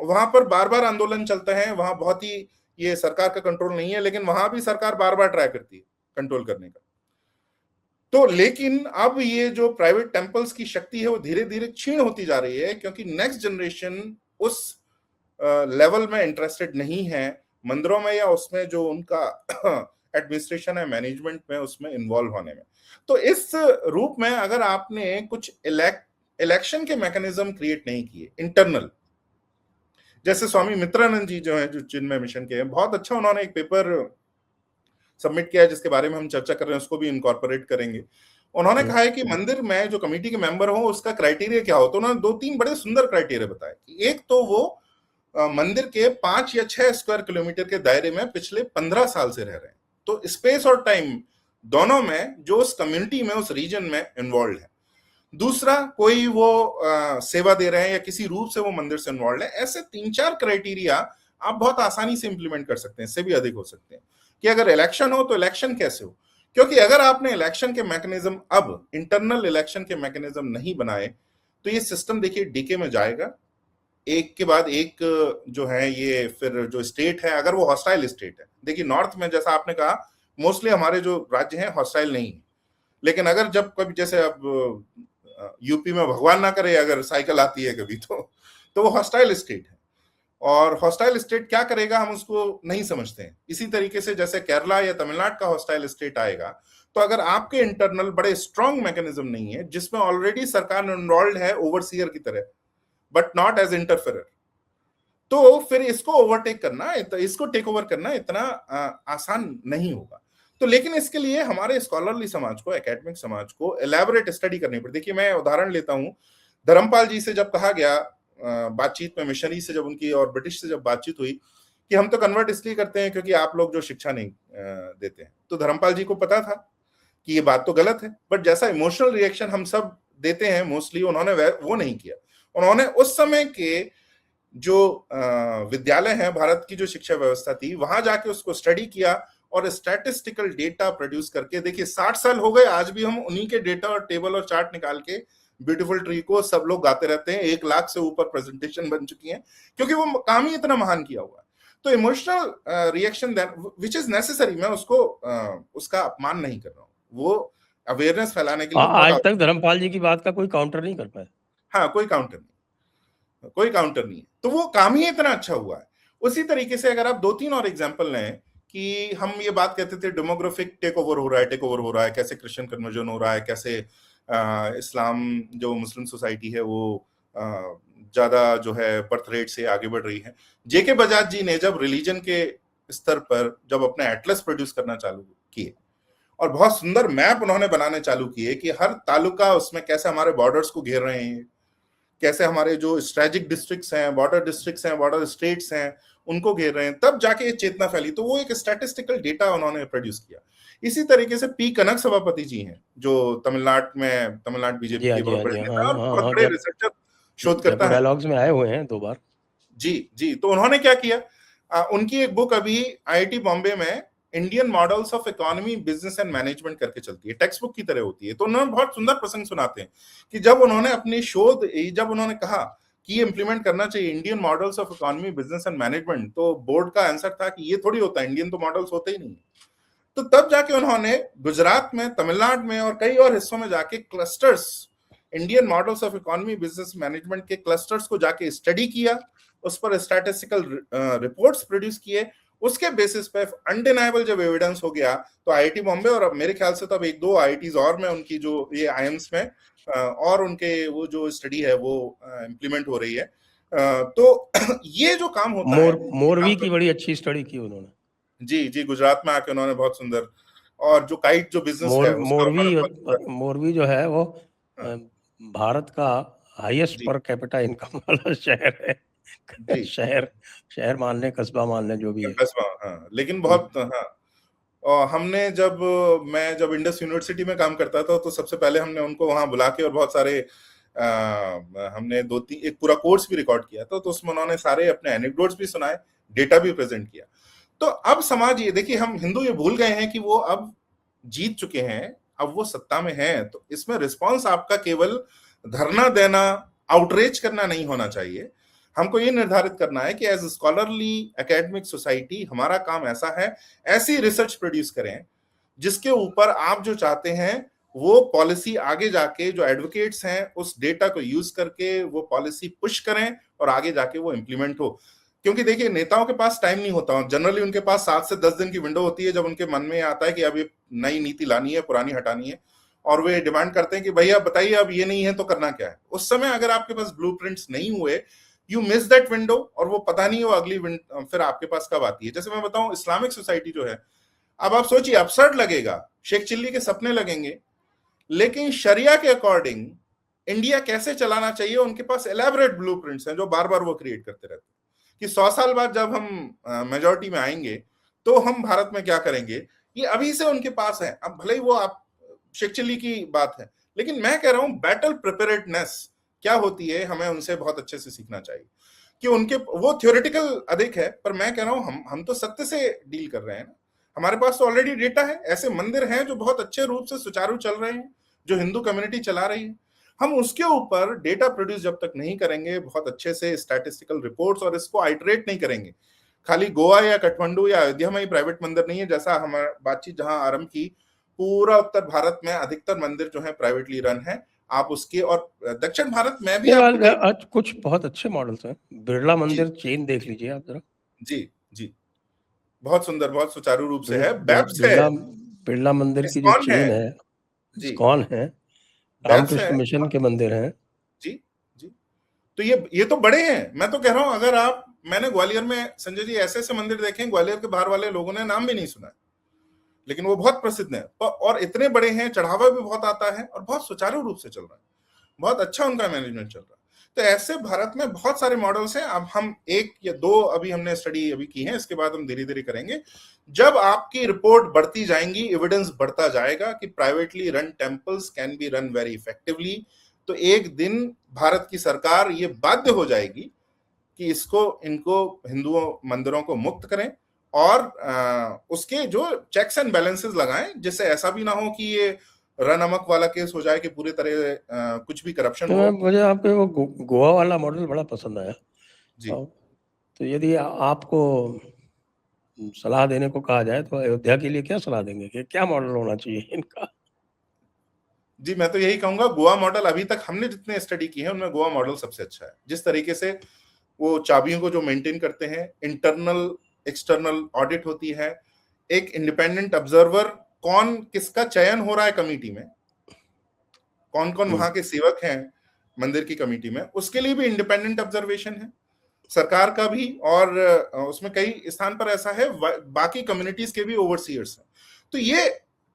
वहां पर बार बार आंदोलन चलते हैं। वहां बहुत ही, ये सरकार का कंट्रोल नहीं है, लेकिन वहां भी सरकार बार बार ट्राई करती है कंट्रोल करने का। तो लेकिन अब ये जो प्राइवेट टेम्पल्स की शक्ति है वो धीरे धीरे क्षीण होती जा रही है, क्योंकि नेक्स्ट जनरेशन उस लेवल में इंटरेस्टेड नहीं है मंदिरों में, या उसमें जो उनका एडमिनिस्ट्रेशन है, मैनेजमेंट में, उसमें इन्वॉल्व होने में। तो इस रूप में अगर आपने कुछ इलेक्शन के मैकेनिज्म क्रिएट नहीं किए इंटरनल, जैसे स्वामी मित्रानंद जी जो है, जो चिन्मय मिशन के हैं, बहुत अच्छा उन्होंने एक पेपर सबमिट किया है जिसके बारे में हम चर्चा कर रहे हैं, उसको भी इनकॉर्पोरेट करेंगे। उन्होंने कहा है कि मंदिर में जो कमेटी के मेंबर हो उसका क्राइटेरिया क्या हो। तो उन्होंने 2-3 बड़े सुंदर क्राइटेरिया बताए कि एक तो वो मंदिर के 5 या 6 स्क्वायर किलोमीटर के दायरे में पिछले 15 साल से रह रहे हैं। तो स्पेस और टाइम दोनों में जो उस कम्युनिटी में, उस रीजन में इन्वॉल्व है। दूसरा, कोई वो सेवा दे रहे हैं या किसी रूप से वो मंदिर से इन्वॉल्व है। ऐसे 3-4 क्राइटेरिया आप बहुत आसानी से इंप्लीमेंट कर सकते हैं, इससे भी अधिक हो सकते हैं। कि अगर इलेक्शन हो तो इलेक्शन कैसे हो, क्योंकि अगर आपने इलेक्शन के मैकेनिज्म, अब इंटरनल इलेक्शन के मैकेनिज्म नहीं बनाए, तो ये सिस्टम देखिए डीके में जाएगा, एक के बाद एक जो है। ये फिर जो स्टेट है, अगर वो हॉस्टाइल स्टेट है, देखिए नॉर्थ में जैसा आपने कहा, मोस्टली हमारे जो राज्य हैं हॉस्टाइल नहीं है, लेकिन अगर जब कभी, जैसे अब यूपी में भगवान ना करे अगर साइकिल आती है कभी, तो वो हॉस्टाइल स्टेट है। और हॉस्टाइल स्टेट क्या करेगा हम उसको नहीं समझते हैं। इसी तरीके से जैसे केरला या तमिलनाडु का हॉस्टाइल स्टेट आएगा, तो अगर आपके इंटरनल बड़े स्ट्रॉन्ग मैकेनिज्म नहीं है, जिसमें ऑलरेडी सरकार इन्वॉल्व है ओवरसीयर की तरह, बट नॉट एज इंटरफेयर, तो फिर इसको ओवरटेक करना, इसको टेक ओवर करना इतना आसान नहीं होगा। तो लेकिन इसके लिए हमारे स्कॉलरली समाज को, एकेडमिक समाज को एलैबोरेट स्टडी करनी पड़ती। देखिए, मैं उदाहरण लेता हूं, धर्मपाल जी से जब कहा गया बातचीत में, मिशनरी से जब उनकी और ब्रिटिश से जब बातचीत हुई कि हम तो कन्वर्ट इसलिए करते हैं क्योंकि आप लोग जो शिक्षा नहीं देते हैं, तो धर्मपाल जी को पता था कि ये बात तो गलत है, बट जैसा इमोशनल रिएक्शन हम सब देते हैं मोस्टली, उन्होंने वो नहीं किया। उन्होंने उस समय के जो विद्यालय हैं, भारत की जो शिक्षा व्यवस्था थी, वहां जाके उसको स्टडी किया और स्टैटिस्टिकल डेटा प्रोड्यूस करके, देखिए 60 साल हो गए, आज भी हम उन्हीं के डेटा और टेबल और चार्ट निकाल के ब्यूटीफुल ट्री को सब लोग गाते रहते हैं। 1 लाख से ऊपर प्रेजेंटेशन बन चुकी हैं, क्योंकि वो काम ही इतना महान किया हुआ है। तो emotional reaction which is necessary, मैं उसको उसका अपमान नहीं कर रहा हूँ, वो अवेयरनेस फैलाने के लिए आज तक धर्मपाल जी की बात का कोई काउंटर नहीं कर पाए। हाँ, कोई काउंटर नहीं है। तो वो काम ही इतना अच्छा हुआ है। उसी तरीके से अगर आप 2-3 और एग्जांपल लें कि हम ये बात कहते थे डेमोग्राफिक टेक ओवर हो रहा है, कैसे क्रिश्चियन कन्वर्जन हो रहा है, कैसे इस्लाम जो मुस्लिम सोसाइटी है वो ज्यादा जो है बर्थ रेट से आगे बढ़ रही है। जेके बजाज जी ने जब रिलीजन के स्तर पर जब अपने एटलस प्रोड्यूस करना चालू किए और बहुत सुंदर मैप उन्होंने बनाने चालू किए कि हर तालुका उसमें कैसे हमारे बॉर्डर्स को घेर रहे हैं, कैसे हमारे जो स्ट्रेटेजिक डिस्ट्रिक्ट्स हैं, बॉर्डर स्टेट्स हैं, उनको घेर रहे हैं, तब जाके ये चेतना फैली। तो वो एक स्टैटिस्टिकल डेटा उन्होंने प्रोड्यूस किया। इसी तरीके से पी कनक सभापति जी हैं जो तमिलनाडु बीजेपी के बहुत बड़े नेता और बहुत बड़े रिसर्चर, शोधकर्ता हैं, डायलॉग्स में आए हुए हैं 2 बार। जी। तो उन्होंने क्या किया, उनकी एक बुक अभी आईआईटी बॉम्बे में Indian models of economy, business and management करके चलती है, टेक्स्ट बुक की तरह होती है। तो उन्होंने बहुत सुंदर प्रसंग सुनाते हैं कि जब उन्होंने कहा कि ये इंप्लीमेंट करना चाहिए Indian models of economy, business and management, तो बोर्ड का आंसर था कि ये थोड़ी होता है, इंडियन तो मॉडल्स होते ही नहीं। तो तब जाके उन्होंने गुजरात में, तमिलनाडु में और कई और हिस्सों में जाके clusters, Indian models of economy, business management के क्लस्टर्स को जाके स्टडी किया, उस पर स्टैटिस्टिकल रिपोर्ट्स प्रोड्यूस किए। उसके बेसिस पे अनडिनाइबल जब एविडेंस हो गया तो आईआईटी बॉम्बे और मेरे ख्याल से तब 1-2 आईआईटीज और में उनकी जो ये आईएम्स में और उनके वो जो स्टडी है वो इंप्लीमेंट हो रही है। तो ये जो काम होता है, मोरवी की बड़ी अच्छी स्टडी की उन्होंने। जी, गुजरात में आके उन्होंने बहुत सुंदर, और जो काइट जो बिजनेस है मोरवी जो है वो भारत का हाईएस्ट पर कैपिटा इनकम वाला शहर है। शहर मान लें, कस्बा मान लें, जो भी है। हाँ, लेकिन बहुत, हाँ। और मैं जब इंडस यूनिवर्सिटी में काम करता था तो सबसे पहले हमने उनको वहां बुला के और बहुत सारे हमने एक पूरा कोर्स भी रिकॉर्ड किया था, तो उसमें उन्होंने सारे अपने एनेक्डोट्स भी सुनाए, डेटा भी प्रेजेंट किया। तो अब समाज, ये देखिए, हम हिंदू ये भूल गए हैं कि वो अब जीत चुके हैं, अब वो सत्ता में हैं। तो इसमें रिस्पॉन्स आपका केवल धरना देना, आउटरीच करना नहीं होना चाहिए। हमको ये निर्धारित करना है कि एज स्कॉलरली एकेडमिक सोसाइटी हमारा काम ऐसा है, ऐसी रिसर्च प्रोड्यूस करें जिसके ऊपर आप जो चाहते हैं वो पॉलिसी आगे जाके जो एडवोकेट्स हैं उस डेटा को यूज करके वो पॉलिसी पुश करें और आगे जाके वो इंप्लीमेंट हो। क्योंकि देखिए, नेताओं के पास टाइम नहीं होता, जनरली उनके पास 7 से 10 दिन की विंडो होती है जब उनके मन में आता है कि अब ये नई नीति लानी है, पुरानी हटानी है, और वे डिमांड करते हैं कि भैया बताइए अब ये नहीं है तो करना क्या है। उस समय अगर आपके पास ब्लूप्रिंट्स नहीं हुए, यू मिस दैट विंडो, और वो पता नहीं वो अगली फिर आपके पास कब आती है। जैसे मैं बताऊं, इस्लामिक सोसाइटी जो है, अब आप सोचिए, अपसर्ड लगेगा, शेख चिल्ली के सपने लगेंगे, लेकिन शरिया के अकॉर्डिंग इंडिया कैसे चलाना चाहिए, उनके पास एलैबोरेट ब्लूप्रिंट्स हैं जो बार बार वो क्रिएट करते रहते हैं कि 100 साल बाद जब हम मेजॉरिटी में आएंगे तो हम भारत में क्या करेंगे, ये अभी से उनके पास है। अब भले ही वो आप शेख चिल्ली की बात है, लेकिन मैं कह रहा हूं बैटल प्रिपेयर्डनेस क्या होती है, हमें उनसे बहुत अच्छे से सीखना चाहिए कि उनके वो थ्योरेटिकल अधिक है, पर मैं कह रहा हूं हम तो सत्य से डील कर रहे हैं ना। हमारे पास तो ऑलरेडी डेटा है, ऐसे मंदिर हैं जो बहुत अच्छे रूप से सुचारू चल रहे हैं, जो हिंदू कम्युनिटी चला रही है। हम उसके ऊपर डेटा प्रोड्यूस जब तक नहीं करेंगे बहुत अच्छे से, स्टैटिस्टिकल रिपोर्ट्स, और इसको आइटरेट नहीं करेंगे, खाली गोवा या काठमांडू या अयोध्या में ही प्राइवेट मंदिर नहीं है, जैसा हमारा बातचीत जहां आरंभ की, पूरा उत्तर भारत में अधिकतर मंदिर जो है प्राइवेटली रन है। आप उसके, और दक्षिण भारत में भी आज कुछ बहुत अच्छे मॉडल्स हैं। बिरला मंदिर चेन देख लीजिए आप जरा। जी, बहुत सुंदर, बहुत सुचारू रूप से है। बैप्स है, बिरला मंदिर की जो चेन है, इस्कॉन है, रामकृष्ण मिशन के मंदिर हैं। जी। तो ये तो बड़े हैं। मैं तो कह रहा हूं, अगर मैंने ग्वालियर में, संजय जी, ऐसे मंदिर देखे, ग्वालियर के बाहर वाले लोगों ने नाम भी नहीं सुना, लेकिन वो बहुत प्रसिद्ध है और इतने बड़े हैं, चढ़ावा भी बहुत आता है और बहुत सुचारू रूप से चल रहा है, बहुत अच्छा उनका मैनेजमेंट चल रहा है। तो ऐसे भारत में बहुत सारे मॉडल्स हैं। अब हम 1 या 2 अभी हमने स्टडी अभी की है, इसके बाद हम धीरे धीरे करेंगे। जब आपकी रिपोर्ट बढ़ती जाएंगी, एविडेंस बढ़ता जाएगा कि privately run temples can be run very effectively, तो एक दिन भारत की सरकार ये बाध्य हो जाएगी कि इनको हिंदुओं मंदिरों को मुक्त करें और उसके जो चेक्स एंड बैलेंसेस लगाएं, जिससे ऐसा भी ना हो कि ये रनअमक वाला केस हो जाए कि पूरे तरह कुछ भी करप्शन हो। मुझे आपके वो गोवा वाला मॉडल बड़ा पसंद आया जी। तो यदि आपको सलाह देने को कहा जाए तो अयोध्या के लिए क्या सलाह देंगे कि क्या मॉडल होना चाहिए इनका? जी, मैं तो यही कहूंगा, गोवा मॉडल अभी तक हमने जितने स्टडी की है उनमें गोवा मॉडल सबसे अच्छा है। जिस तरीके से वो चाबियों को जो मेंटेन करते हैं, इंटरनल एक्सटर्नल ऑडिट होती है, एक इंडिपेंडेंट ऑब्जर्वर, कौन किसका चयन हो रहा है कमेटी में, कौन कौन वहां के सेवक हैं मंदिर की कमेटी में, उसके लिए भी इंडिपेंडेंट ऑब्जर्वेशन है सरकार का भी, और उसमें कई स्थान पर ऐसा है बाकी कम्युनिटीज के भी ओवरसीयर्स हैं। तो ये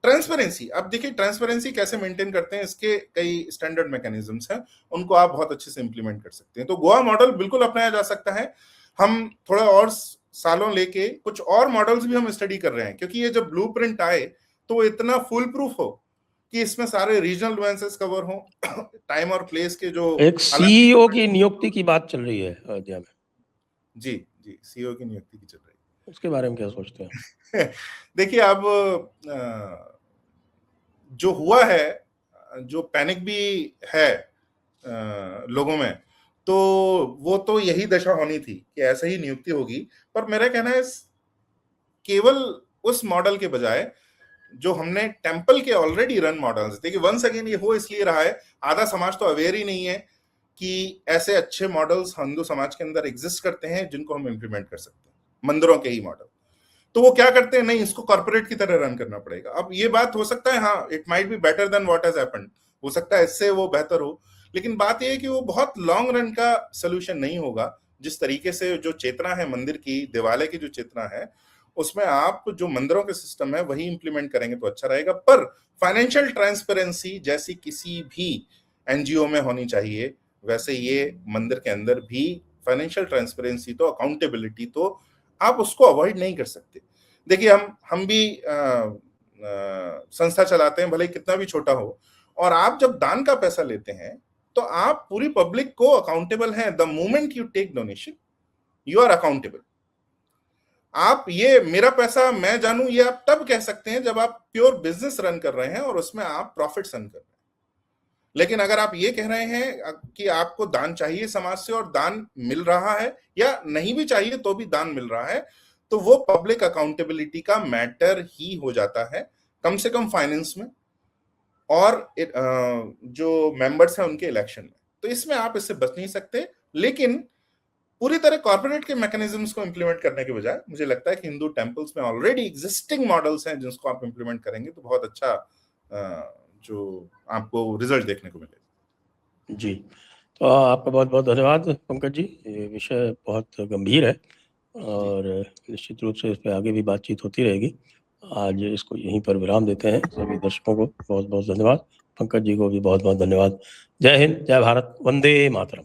ट्रांसपेरेंसी, अब देखिए ट्रांसपेरेंसी कैसे मेंटेन करते हैं, इसके कई स्टैंडर्ड मैकेनिज्म्स हैं, उनको आप बहुत अच्छे से इंप्लीमेंट कर सकते हैं। तो गोवा मॉडल बिल्कुल अपनाया जा सकता है। हम थोड़ा और सालों लेके कुछ और मॉडल्स भी हम स्टडी कर रहे हैं, क्योंकि ये जब ब्लूप्रिंट आए तो वो इतना फुल प्रूफ हो कि इसमें सारे रीजनल नुएंसेस कवर हो, टाइम और प्लेस के जो एक सीईओ की नियुक्ति की बात चल रही है अयोध्या में। जी जी, सीईओ की नियुक्ति की चल रही है, उसके बारे में क्या सोचते हैं? देखिए अब जो हुआ है, जो पैनिक भी है लोगों में, तो वो तो यही दशा होनी थी कि ऐसे ही नियुक्ति होगी। पर मेरा कहना है केवल उस मॉडल के बजाय जो हमने टेम्पल के ऑलरेडी रन मॉडल्स, देखिए वंस अगेन ये हो इसलिए रहा है, आधा समाज तो अवेयर ही नहीं है कि ऐसे अच्छे मॉडल्स हिंदू समाज के अंदर एग्जिस्ट करते हैं जिनको हम इंप्लीमेंट कर सकते हैं, मंदिरों के ही मॉडल। तो वो क्या करते हैं, नहीं इसको कॉर्पोरेट की तरह रन करना पड़ेगा। अब ये बात हो सकता है, हाँ it might be better than what has happened, हो सकता है इससे वो बेहतर हो, लेकिन बात ये है कि वो बहुत लॉन्ग रन का सोल्यूशन नहीं होगा। जिस तरीके से जो चेतना है मंदिर की, दिवालय की जो चेतना है, उसमें आप जो मंदिरों के सिस्टम है वही इंप्लीमेंट करेंगे तो अच्छा रहेगा। पर फाइनेंशियल ट्रांसपेरेंसी जैसी किसी भी एनजीओ में होनी चाहिए, वैसे ये मंदिर के अंदर भी फाइनेंशियल ट्रांसपेरेंसी तो, अकाउंटेबिलिटी तो आप उसको अवॉइड नहीं कर सकते। देखिए हम भी संस्था चलाते हैं, भले कितना भी छोटा हो, और आप जब दान का पैसा लेते हैं तो आप पूरी पब्लिक को अकाउंटेबल हैं। The moment you take donation you are accountable. आप ये मेरा पैसा मैं जानूं, ये आप तब कह सकते हैं जब आप प्योर बिजनेस रन कर रहे हैं और उसमें आप प्रॉफिट्स रन कर रहे हैं। लेकिन अगर आप ये कह रहे हैं कि आपको दान चाहिए समाज से और दान मिल रहा है, या नहीं भी चाहिए तो भी दान मिल रहा है, तो वो पब्लिक अकाउंटेबिलिटी का मैटर ही हो जाता है, कम से कम फाइनेंस में और जो मेंबर्स हैं उनके इलेक्शन में। तो इसमें आप इससे बच नहीं सकते। लेकिन पूरी तरह कॉर्पोरेट के मैकेनिज्म्स को इंप्लीमेंट करने के बजाय मुझे लगता है कि हिंदू टेम्पल्स में ऑलरेडी एग्जिस्टिंग मॉडल्स हैं जिसको आप इंप्लीमेंट करेंगे तो बहुत अच्छा जो आपको रिजल्ट देखने को मिलेगा। जी, तो आपका बहुत बहुत धन्यवाद पंकज जी। ये विषय बहुत गंभीर है और निश्चित रूप से इस पर आगे भी बातचीत होती रहेगी। आज इसको यहीं पर विराम देते हैं। सभी दर्शकों को बहुत बहुत धन्यवाद, पंकज जी को भी बहुत बहुत धन्यवाद। जय हिंद, जय भारत, वंदे मातरम।